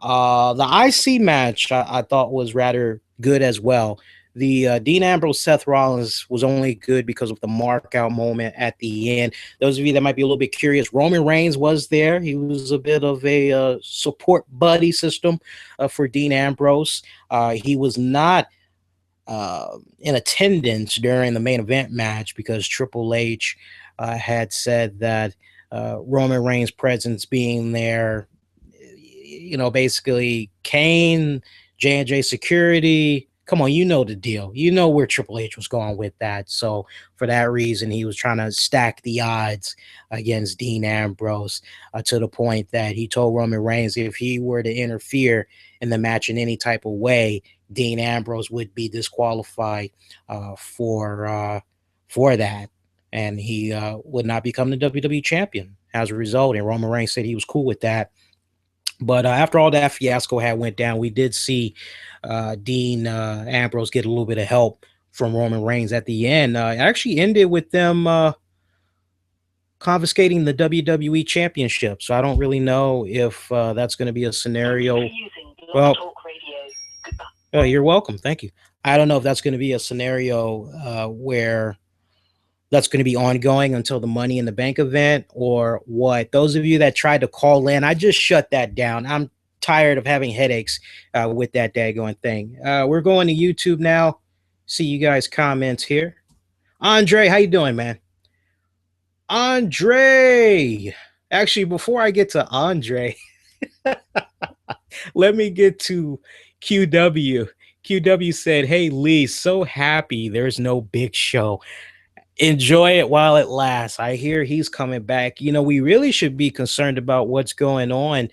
A: The IC match I thought was rather good as well. the Dean Ambrose Seth Rollins was only good because of the mark out moment at the end. Those of you that might be a little bit curious, Roman Reigns was there. He was a bit of a support buddy system for Dean Ambrose. He was not in attendance during the main event match because Triple H had said that Roman Reigns' presence being there, basically Kane, J&J Security. Come on, you know the deal. You know where Triple H was going with that. So for that reason, he was trying to stack the odds against Dean Ambrose to the point that he told Roman Reigns if he were to interfere in the match in any type of way, Dean Ambrose would be disqualified for that. And he would not become the WWE champion as a result. And Roman Reigns said he was cool with that. But after all that fiasco had went down, we did see Dean Ambrose get a little bit of help from Roman Reigns at the end. It actually ended with them confiscating the WWE championship. So I don't really know if that's going to be a scenario. Well, oh, you're welcome. Thank you. I don't know if that's going to be a scenario where that's going to be ongoing until the Money in the Bank event or what. Those of you that tried to call in, I just shut that down. I'm tired of having headaches with that daggone thing. We're going to YouTube now. See you guys' comments here. Andre, how you doing, man? Andre. Actually, before I get to Andre, let me get to QW. QW said, hey, Lee, so happy there's no Big Show. Enjoy it while it lasts. I hear he's coming back. We really should be concerned about what's going on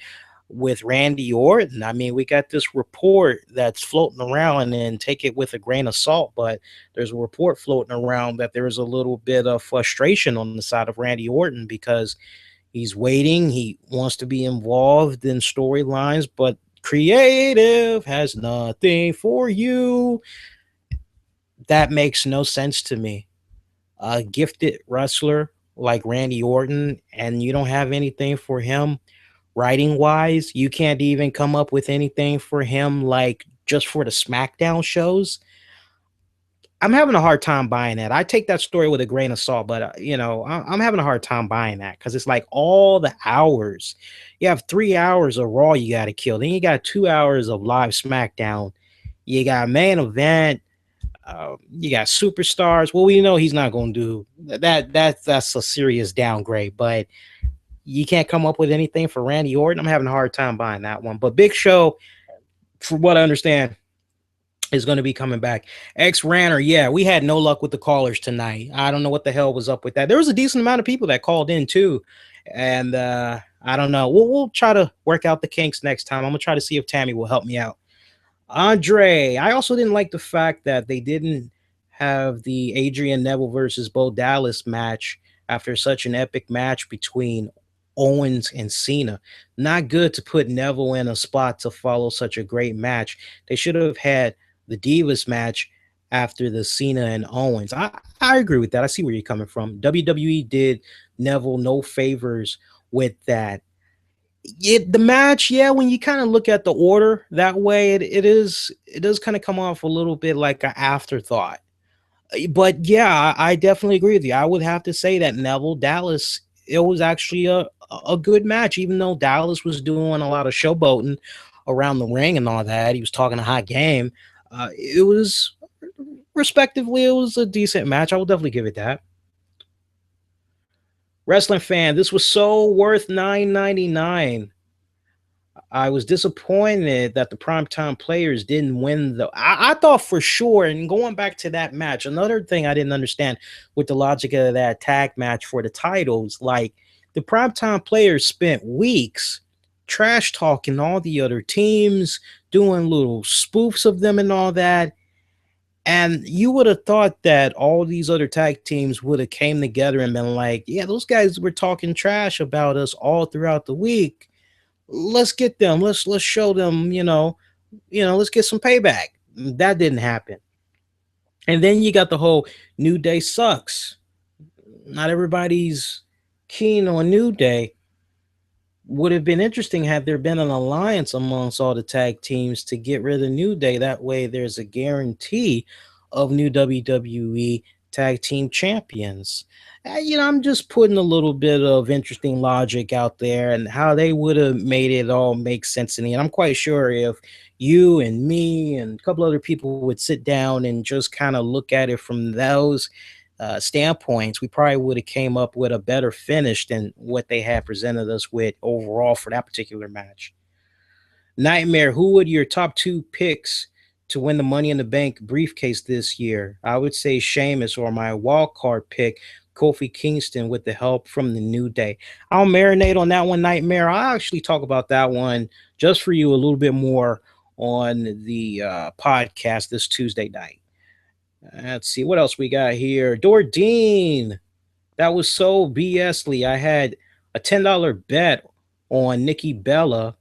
A: with Randy Orton. I mean, we got this report that's floating around, and take it with a grain of salt, but there's a report floating around that there's a little bit of frustration on the side of Randy Orton because he's waiting. He wants to be involved in storylines, but creative has nothing for you. That makes no sense to me. A gifted wrestler like Randy Orton, and you don't have anything for him writing wise. You can't even come up with anything for him like just for the SmackDown shows. I'm having a hard time buying that. I take that story with a grain of salt, but I'm having a hard time buying that because it's like all the hours. You have 3 hours of Raw you got to kill. Then you got 2 hours of live SmackDown. You got main event. You got superstars. Well, we know he's not going to do that. That's a serious downgrade, but you can't come up with anything for Randy Orton. I'm having a hard time buying that one. But Big Show, for what I understand, is going to be coming back. X-Ranner, yeah, we had no luck with the callers tonight. I don't know what the hell was up with that. There was a decent amount of people that called in too, and I don't know. We'll try to work out the kinks next time. I'm going to try to see if Tammy will help me out. Andre, I also didn't like the fact that they didn't have the Adrian Neville versus Bo Dallas match after such an epic match between Owens and Cena. Not good to put Neville in a spot to follow such a great match. They should have had the Divas match after the Cena and Owens. I agree with that. I see where you're coming from. WWE did Neville no favors with that. The match, yeah, when you kind of look at the order that way, it does kind of come off a little bit like an afterthought. But yeah, I definitely agree with you. I would have to say that Neville Dallas, it was actually a good match, even though Dallas was doing a lot of showboating around the ring and all that. He was talking a hot game. It was, respectively, it was a decent match. I will definitely give it that. Wrestling fan, this was so worth $9.99. I was disappointed that the primetime players didn't win, though. I thought for sure, and going back to that match, another thing I didn't understand with the logic of that tag match for the titles, like the primetime players spent weeks trash talking all the other teams, doing little spoofs of them and all that. And you would have thought that all these other tag teams would have came together and been like, yeah, those guys were talking trash about us all throughout the week. Let's get them. Let's show them, let's get some payback. That didn't happen. And then you got the whole New Day sucks. Not everybody's keen on New Day. Would have been interesting had there been an alliance amongst all the tag teams to get rid of New Day. That way there's a guarantee of new WWE Tag Team Champions. I'm just putting a little bit of interesting logic out there and how they would have made it all make sense to me. And I'm quite sure if you and me and a couple other people would sit down and just kind of look at it from those standpoints, we probably would have came up with a better finish than what they had presented us with overall for that particular match. Nightmare, who would your top two picks to win the Money in the Bank briefcase this year? I would say Sheamus, or my wild card pick, Kofi Kingston, with the help from the New Day. I'll marinate on that one, Nightmare. I'll actually talk about that one just for you a little bit more on the podcast this Tuesday night. Let's see what else we got here. Dordine, that was so BSly. I had a $10 bet on Nikki Bella,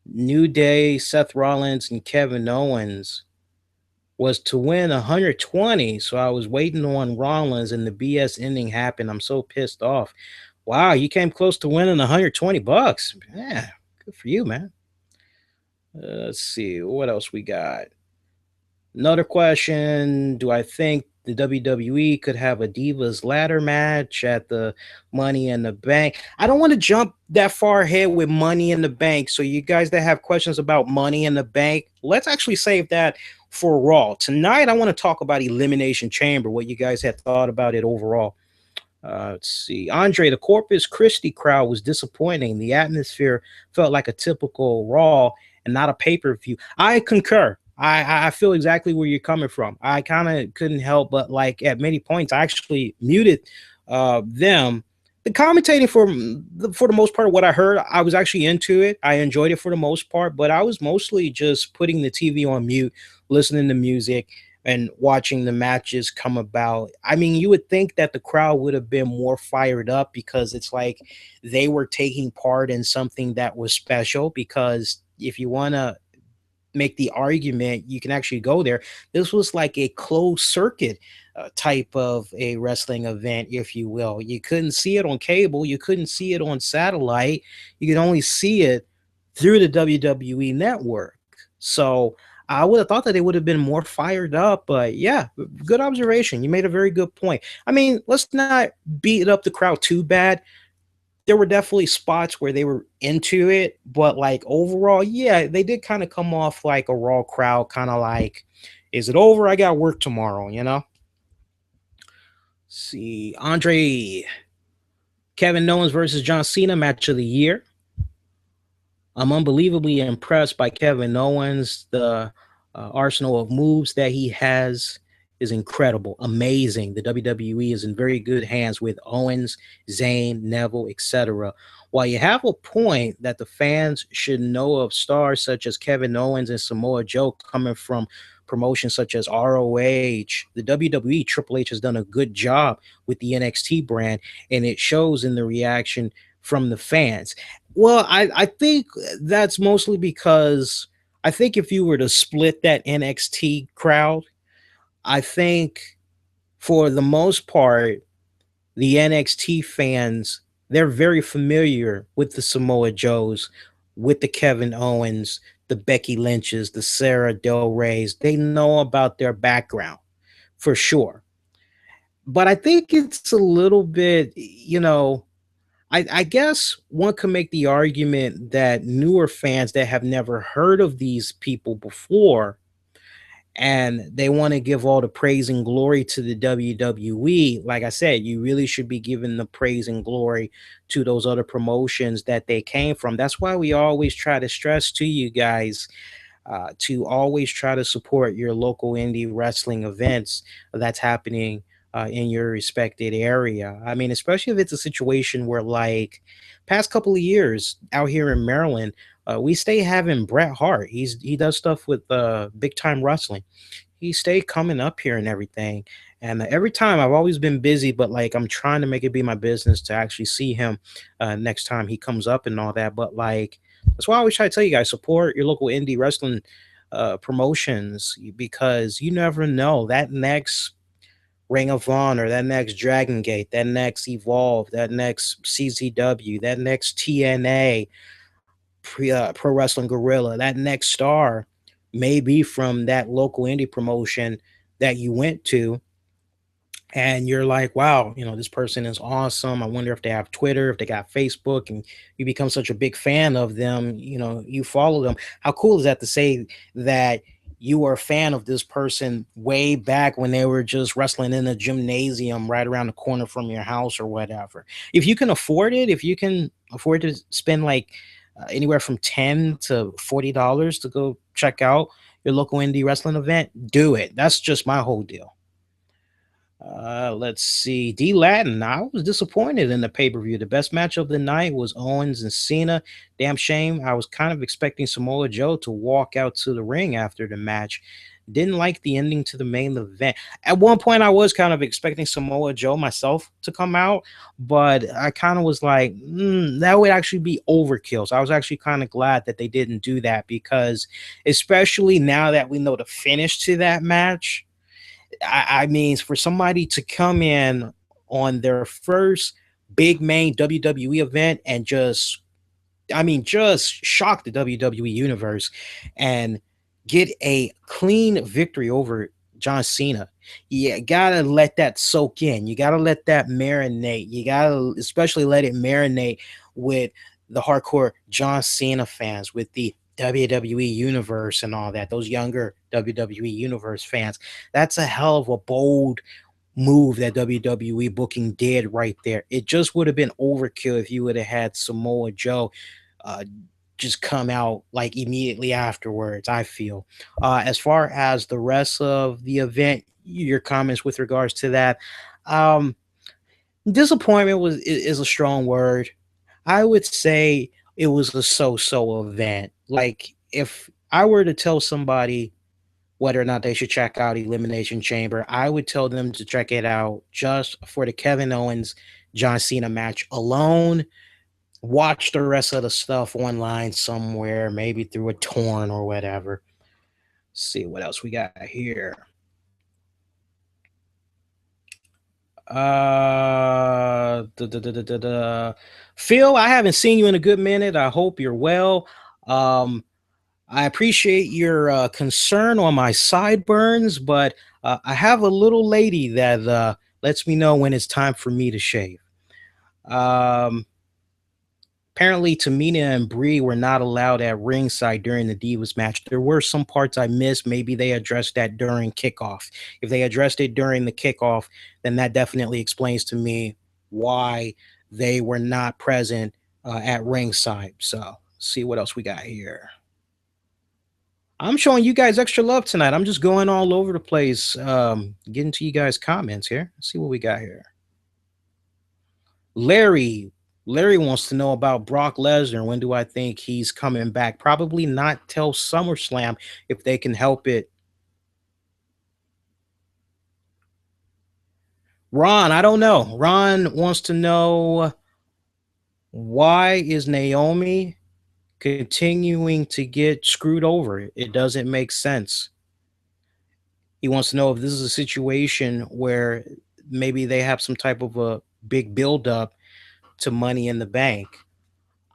A: New Day, Seth Rollins, and Kevin Owens was to win 120. So I was waiting on Rollins, and the BS ending happened. I'm so pissed off. Wow, you came close to winning $120. Yeah, good for you, man. Let's see what else we got. Another question. Do I think the WWE could have a Divas ladder match at the Money in the Bank? I don't want to jump that far ahead with Money in the Bank. So you guys that have questions about Money in the Bank, let's actually save that for Raw. Tonight, I want to talk about Elimination Chamber, what you guys had thought about it overall. Let's see. Andre, the Corpus Christi crowd was disappointing. The atmosphere felt like a typical Raw and not a pay-per-view. I concur. I feel exactly where you're coming from. I kind of couldn't help but, like, at many points, I actually muted them. The commentating for the most part of what I heard, I was actually into it. I enjoyed it for the most part, but I was mostly just putting the TV on mute, listening to music, and watching the matches come about. I mean, you would think that the crowd would have been more fired up because it's like they were taking part in something that was special, because if you want to make the argument, you can actually go there. This was like a closed circuit type of a wrestling event, if you will. You couldn't see it on cable. You couldn't see it on satellite. You could only see it through the WWE Network. So I would have thought that they would have been more fired up, but yeah, good observation. You made a very good point. I mean, let's not beat up the crowd too bad. There were definitely spots where they were into it, but like overall, yeah, they did kind of come off like a Raw crowd, kind of like, is it over? I got work tomorrow, you know? See, Andre, Kevin Owens versus John Cena match of the year. I'm unbelievably impressed by Kevin Owens. The arsenal of moves that he has is incredible, amazing. The WWE is in very good hands with Owens, Zayn, Neville, etc. While you have a point that the fans should know of stars such as Kevin Owens and Samoa Joe coming from promotions such as ROH, the WWE Triple H has done a good job with the NXT brand, and it shows in the reaction from the fans. Well, I think that's mostly because I think if you were to split that NXT crowd, I think for the most part, the NXT fans, they're very familiar with the Samoa Joes, with the Kevin Owens, the Becky Lynches, the Sarah Del Reys. They know about their background for sure. But I think it's a little bit, I guess one could make the argument that newer fans that have never heard of these people before, and they want to give all the praise and glory to the WWE. Like I said, you really should be giving the praise and glory to those other promotions that they came from. That's why we always try to stress to you guys to always try to support your local indie wrestling events that's happening in your respected area. I mean, especially if it's a situation where, like, past couple of years out here in Maryland, we stay having Bret Hart. He does stuff with Big Time Wrestling. He stayed coming up here and everything. And every time I've always been busy, but like I'm trying to make it be my business to actually see him next time he comes up and all that. But like, that's why I always try to tell you guys, support your local indie wrestling promotions, because you never know, that next Ring of Honor, that next Dragon Gate, that next Evolve, that next CZW, that next TNA, Pro Wrestling Guerrilla, that next star may be from that local indie promotion that you went to, and you're like, wow, this person is awesome. I wonder if they have Twitter, if they got Facebook, and you become such a big fan of them. You follow them. How cool is that to say that you were a fan of this person way back when they were just wrestling in a gymnasium right around the corner from your house or whatever? If you can afford it, if you can afford to spend like anywhere from $10 to $40 to go check out your local indie wrestling event, do it. That's just my whole deal. Let's see. D Latin. I was disappointed in the pay per view. The best match of the night was Owens and Cena. Damn shame. I was kind of expecting Samoa Joe to walk out to the ring after the match. Didn't like the ending to the main event. At one point, I was kind of expecting Samoa Joe myself to come out, but I kind of was like, that would actually be overkill. So I was actually kind of glad that they didn't do that, because especially now that we know the finish to that match, I mean, for somebody to come in on their first big main WWE event and just shock the WWE universe and get a clean victory over John Cena. You gotta let that soak in. You gotta let that marinate. You gotta especially let it marinate with the hardcore John Cena fans, with the WWE universe and all that, those younger WWE universe fans. That's a hell of a bold move that WWE booking did right there. It just would have been overkill if you would have had Samoa Joe uh, just come out like immediately afterwards, I feel. As far as the rest of the event, your comments with regards to that, um, disappointment is a strong word. I would say it was a so-so event. Like, if I were to tell somebody whether or not they should check out Elimination Chamber, I would tell them to check it out just for the Kevin Owens John Cena match alone. Watch the rest of the stuff online somewhere, maybe through a torrent or whatever. Let's see what else we got here. Phil, I haven't seen you in a good minute. I hope you're well. I appreciate your concern on my sideburns, but I have a little lady that lets me know when it's time for me to shave. Um, Apparently, Tamina and Bree were not allowed at ringside during the Divas match. There were some parts I missed. Maybe they addressed that during kickoff. If they addressed it during the kickoff, then that definitely explains to me why they were not present at ringside. So, let's see what else we got here. I'm showing you guys extra love tonight. I'm just going all over the place, getting to you guys' comments here. Let's see what we got here. Larry wants to know about Brock Lesnar. When do I think he's coming back? Probably not till SummerSlam if they can help it. Ron, I don't know. Ron wants to know, why is Naomi continuing to get screwed over? It doesn't make sense. He wants to know if this is a situation where maybe they have some type of a big buildup to Money in the Bank.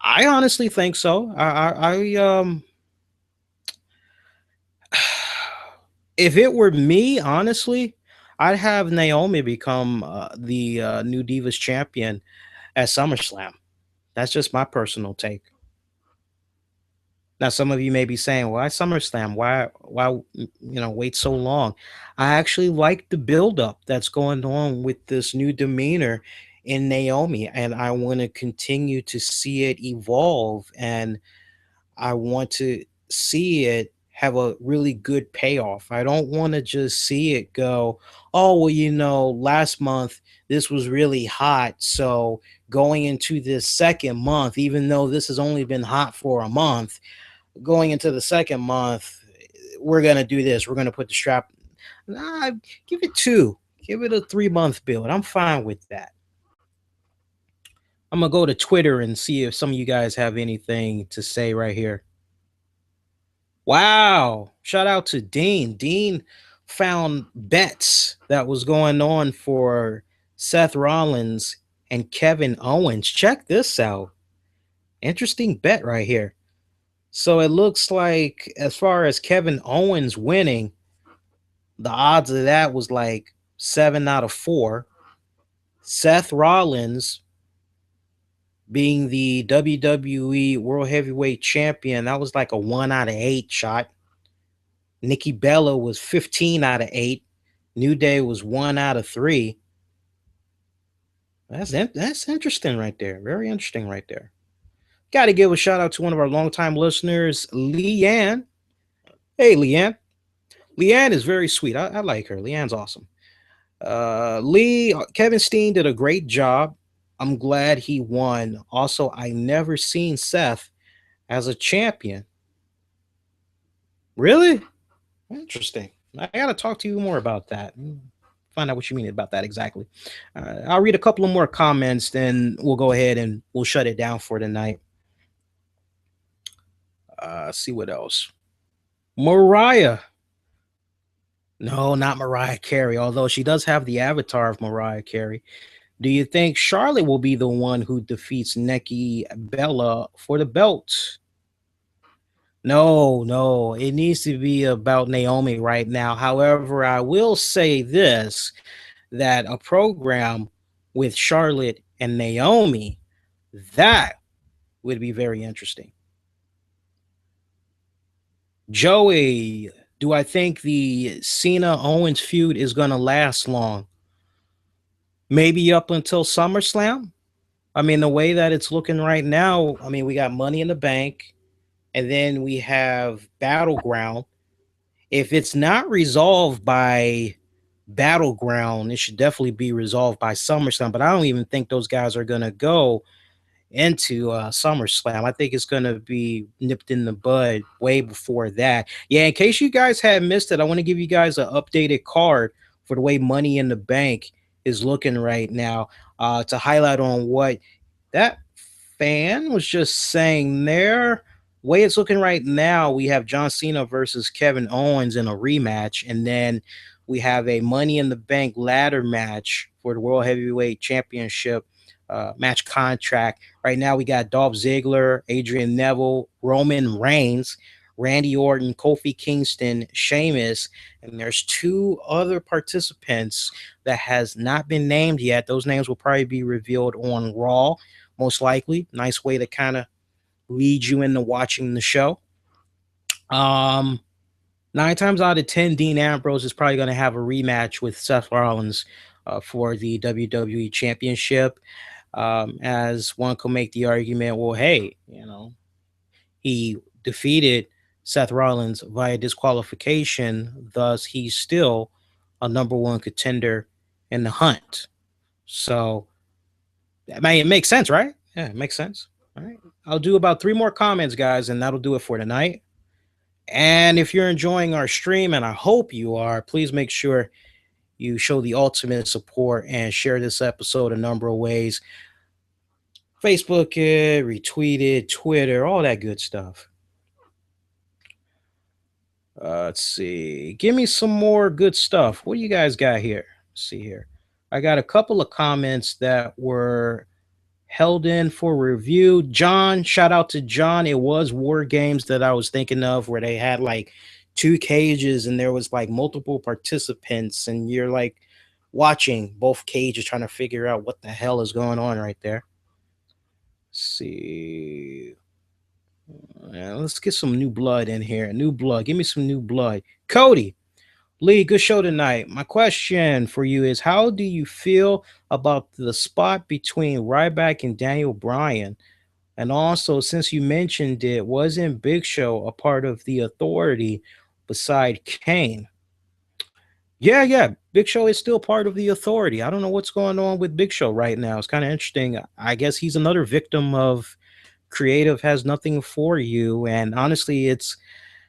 A: I honestly think so. If it were me, honestly, I'd have Naomi become the new Divas champion at SummerSlam. That's just my personal take. Now, some of you may be saying, "Why SummerSlam? Why wait so long?" I actually like the buildup that's going on with this new demeanor in Naomi, and I want to continue to see it evolve, and I want to see it have a really good payoff. I don't want to just see it go, oh, well, last month this was really hot. So going into this second month, even though this has only been hot for a month, going into the second month, we're going to do this. We're going to put the strap. Nah, give it two. Give it a 3-month build. I'm fine with that. I'm going to go to Twitter and see if some of you guys have anything to say right here. Wow. Shout out to Dean. Dean found bets that was going on for Seth Rollins and Kevin Owens. Check this out. Interesting bet right here. So it looks like, as far as Kevin Owens winning, The odds of that was like 7 out of 4. Seth Rollins being the WWE World Heavyweight Champion, that was like a 1 out of 8 shot. Nikki Bella was 15 out of 8. New Day was 1 out of 3. That's interesting right there. Very interesting right there. Got to give a shout out to one of our longtime listeners, Leanne. Hey, Leanne. Leanne is very sweet. I like her. Leanne's awesome. Kevin Steen did a great job. I'm glad he won. Also, I never seen Seth as a champion. Really? Interesting. I got to talk to you more about that. Find out what you mean about that exactly. I'll read a couple of more comments, then we'll go ahead and we'll shut it down for tonight. See what else. Mariah. No, not Mariah Carey, although she does have the avatar of Mariah Carey. Do you think Charlotte will be the one who defeats Nikki Bella for the belt? No, it needs to be about Naomi right now. However, I will say this, that a program with Charlotte and Naomi, that would be very interesting. Joey, do I think the Cena Owens feud is going to last long? Maybe up until SummerSlam? I mean, the way that it's looking right now, I mean, we got Money in the Bank, and then we have Battleground. If it's not resolved by Battleground, it should definitely be resolved by SummerSlam. But I don't even think those guys are going to go into SummerSlam. I think it's going to be nipped in the bud way before that. Yeah, in case you guys had missed it, I want to give you guys an updated card for the way Money in the Bank is looking right now, to highlight on what that fan was just saying there. Way it's looking right now, we have John Cena versus Kevin Owens in a rematch, and then we have a Money in the Bank ladder match for the World Heavyweight Championship match contract. Right now, we got Dolph Ziggler, Adrian Neville, Roman Reigns, Randy Orton, Kofi Kingston, Sheamus, and there's 2 other participants that has not been named yet. Those names will probably be revealed on Raw, most likely. Nice way to kind of lead you into watching the show. 9 times out of 10, Dean Ambrose is probably going to have a rematch with Seth Rollins for the WWE Championship. As one could make the argument, well, hey, he defeated Seth Rollins via disqualification, thus he's still a number 1 contender in the hunt. So, I mean, it makes sense, right? Yeah, it makes sense. All right. I'll do about 3 more comments, guys, and that'll do it for tonight. And if you're enjoying our stream, and I hope you are, please make sure you show the ultimate support and share this episode a number of ways. Facebook it, retweet it, Twitter, all that good stuff. Let's see. Give me some more good stuff. What do you guys got here? Let's see here. I got a couple of comments that were held in for review. John, shout out to John. It was War Games that I was thinking of, where they had like 2 cages and there was like multiple participants, and you're like watching both cages trying to figure out what the hell is going on right there. Let's see. Let's get some new blood in here. New blood. Give me some new blood. Cody, Lee, good show tonight. My question for you is, how do you feel about the spot between Ryback and Daniel Bryan? And also, since you mentioned it, wasn't Big Show a part of the Authority beside Kane? Yeah. Big Show is still part of the Authority. I don't know what's going on with Big Show right now. It's kind of interesting. I guess he's another victim of creative has nothing for you. And honestly,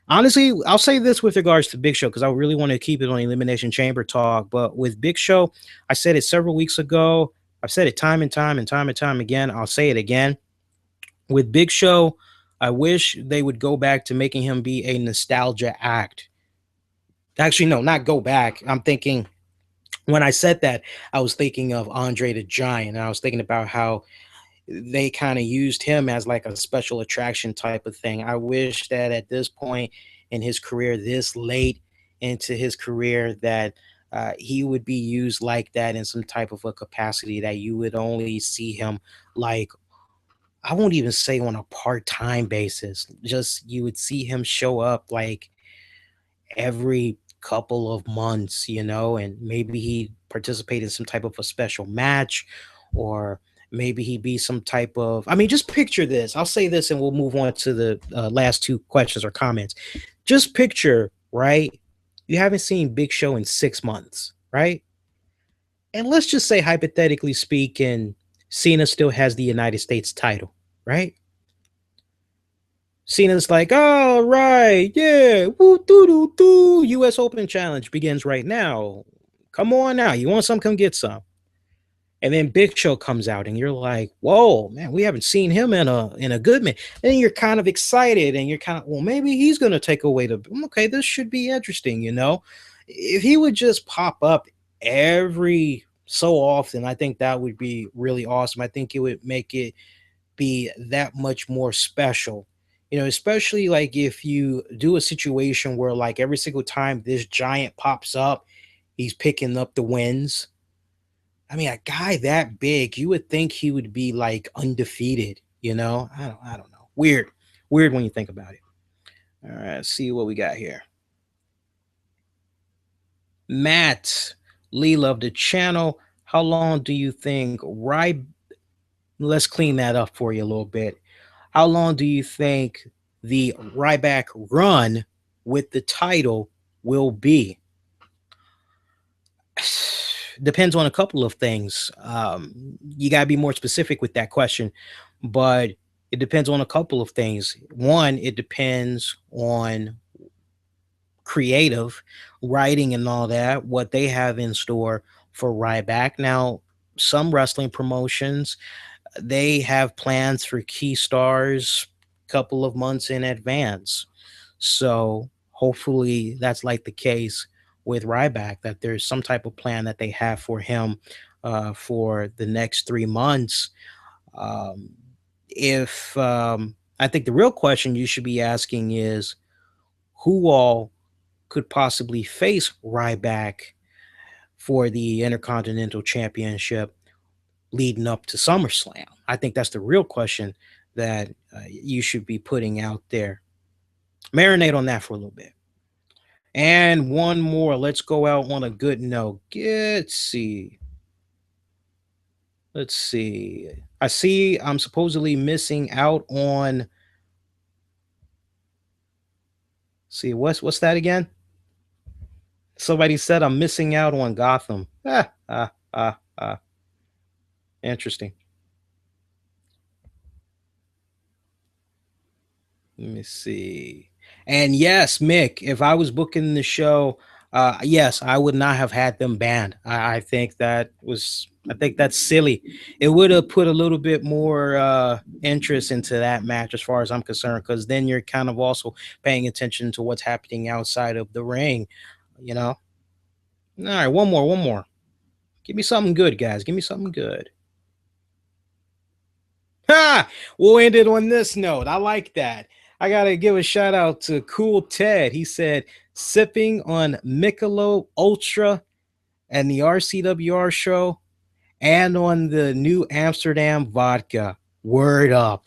A: I'll say this with regards to Big Show, because I really want to keep it on Elimination Chamber talk. But with Big Show, I said it several weeks ago. I've said it time and time again. I'll say it again. With Big Show, I wish they would go back to making him be a nostalgia act. Actually, no, not go back. I'm thinking, when I said that, I was thinking of Andre the Giant. And I was thinking about how they kind of used him as like a special attraction type of thing. I wish that at this point in his career, this late, into his career that he would be used like that in some type of a capacity that you would only see him like, I won't even say on a part-time basis. Just you would see him show up like every couple of months, and maybe he participate in some type of a special match, or maybe he be some type of. I mean, just picture this. I'll say this, and we'll move on to the last two questions or comments. Just picture, right? You haven't seen Big Show in 6 months, right? And let's just say, hypothetically speaking, Cena still has the United States title, right? Cena's like, all right, yeah, woo, doo, doo, doo. U.S. Open Challenge begins right now. Come on now. You want some? Come get some. And then Big Show comes out, and you're like, whoa, man, we haven't seen him in a good minute. And you're kind of excited, and you're kind of, well, maybe he's going to take away okay, this should be interesting, If he would just pop up every so often, I think that would be really awesome. I think it would make it be that much more special. Especially like if you do a situation where like every single time this giant pops up, he's picking up the wins. I mean, a guy that big, you would think he would be like undefeated, I don't know. Weird when you think about it. All right, let's see what we got here. Matt Lee, love the channel. How long do you think let's clean that up for you a little bit. How long do you think the Ryback run with the title will be? Depends on a couple of things. You got to be more specific with that question, but it depends on a couple of things. One, it depends on creative writing and all that, what they have in store for Ryback. Now, some wrestling promotions, they have plans for key stars a couple of months in advance. So hopefully that's like the case with Ryback, that there's some type of plan that they have for him for the next 3 months. I think the real question you should be asking is who all could possibly face Ryback for the Intercontinental Championship leading up to SummerSlam. I think that's the real question that you should be putting out there. Marinate on that for a little bit. And one more. Let's go out on a good note. Let's see. I see I'm supposedly missing out on. See, what's that again? Somebody said I'm missing out on Gotham. Interesting. Let me see. And yes, Mick, if I was booking the show, yes, I would not have had them banned. I think that's silly. It would have put a little bit more interest into that match as far as I'm concerned, because then you're kind of also paying attention to what's happening outside of the ring, All right, one more. Give me something good, guys. Give me something good. We'll end it on this note. I like that. I got to give a shout out to Cool Ted. He said, sipping on Michelob Ultra and the RCWR show and on the new Amsterdam vodka. Word up.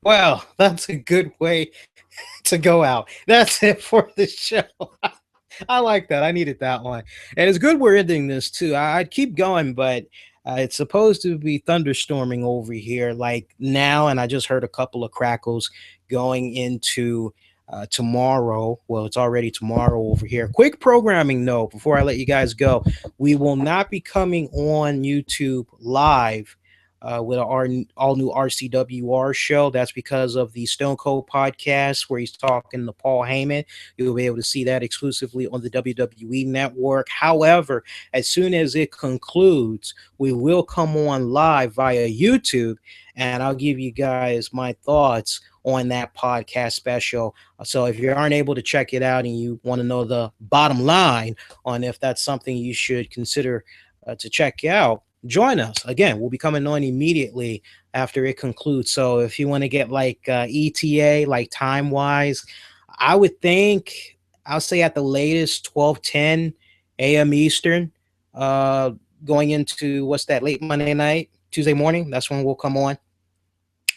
A: Well, that's a good way to go out. That's it for the show. I like that. I needed that one. And it's good we're ending this too. I'd keep going, but it's supposed to be thunderstorming over here like now, and I just heard a couple of crackles going into tomorrow. Well, it's already tomorrow over here. Quick programming note before I let you guys go. We will not be coming on YouTube live with our all-new RCWR show. That's because of the Stone Cold podcast where he's talking to Paul Heyman. You'll be able to see that exclusively on the WWE Network. However, as soon as it concludes, we will come on live via YouTube, and I'll give you guys my thoughts on that podcast special. So if you aren't able to check it out and you want to know the bottom line on if that's something you should consider to check out, join us. Again, we'll be coming on immediately after it concludes. So if you want to get like ETA, like time-wise, I would think I'll say at the latest 12:10 a.m. Eastern, going into what's that, late Monday night, Tuesday morning. That's when we'll come on.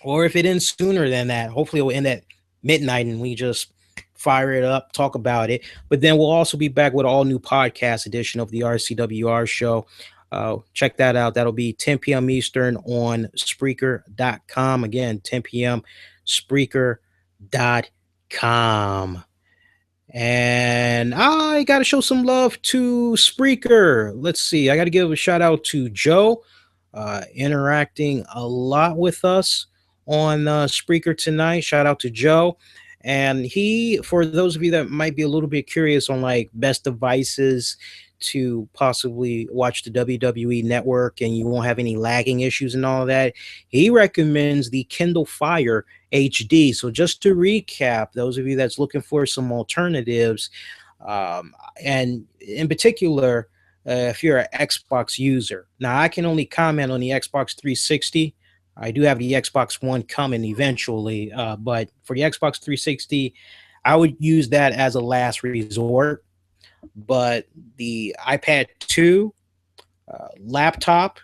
A: Or if it ends sooner than that, hopefully it will end at midnight and we just fire it up, talk about it. But then we'll also be back with an all new podcast edition of the RCWR Show. Check that out. That'll be 10 p.m. Eastern on Spreaker.com. Again, 10 p.m. Spreaker.com. And I got to show some love to Spreaker. Let's see. I got to give a shout out to Joe, interacting a lot with us on Spreaker tonight. Shout out to Joe. And he, for those of you that might be a little bit curious on like best devices to possibly watch the WWE Network and you won't have any lagging issues and all of that, he recommends the Kindle Fire HD. So just to recap, those of you that's looking for some alternatives, and in particular, if you're an Xbox user. Now, I can only comment on the Xbox 360. I do have the Xbox One coming eventually, but for the Xbox 360, I would use that as a last resort. But the iPad 2, laptop,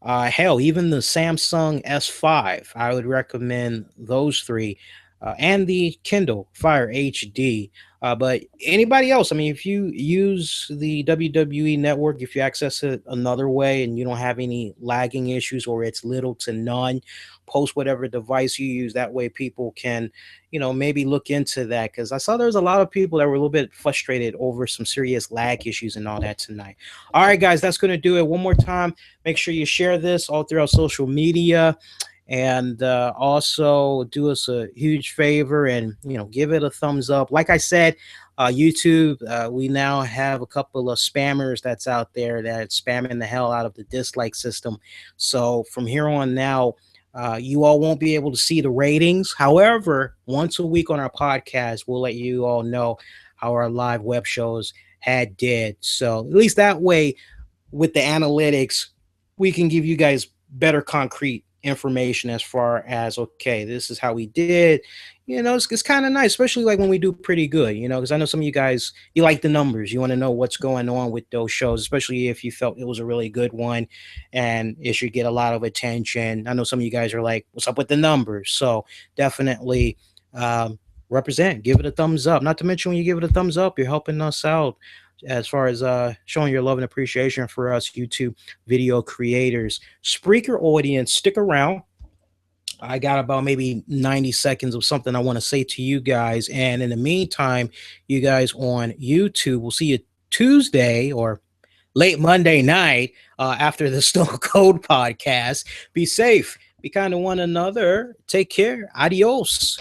A: hell, even the Samsung S5, I would recommend those three, and the Kindle Fire HD. But anybody else, I mean, if you use the WWE Network, if you access it another way and you don't have any lagging issues or it's little to none, post whatever device you use. That way people can, maybe look into that, because I saw there's a lot of people that were a little bit frustrated over some serious lag issues and all that tonight. All right, guys, that's going to do it. One more time, make sure you share this all throughout social media. And also do us a huge favor and, give it a thumbs up. Like I said, YouTube, we now have a couple of spammers that's out there that's spamming the hell out of the dislike system. So from here on now, you all won't be able to see the ratings. However, once a week on our podcast, we'll let you all know how our live web shows did. So at least that way, with the analytics, we can give you guys better concrete information as far as, okay, this is how we did. It's kind of nice, especially like when we do pretty good, because I know some of you guys, you like the numbers, you want to know what's going on with those shows, especially if you felt it was a really good one and it should get a lot of attention. I know some of you guys are like, what's up with the numbers? So definitely represent, give it a thumbs up. Not to mention, when you give it a thumbs up, you're helping us out as far as showing your love and appreciation for us YouTube video creators. Spreaker audience, stick around. I got about maybe 90 seconds of something I want to say to you guys. And in the meantime, you guys on YouTube, we'll see you Tuesday or late Monday night after the Stone Cold podcast. Be safe. Be kind to one another. Take care. Adios.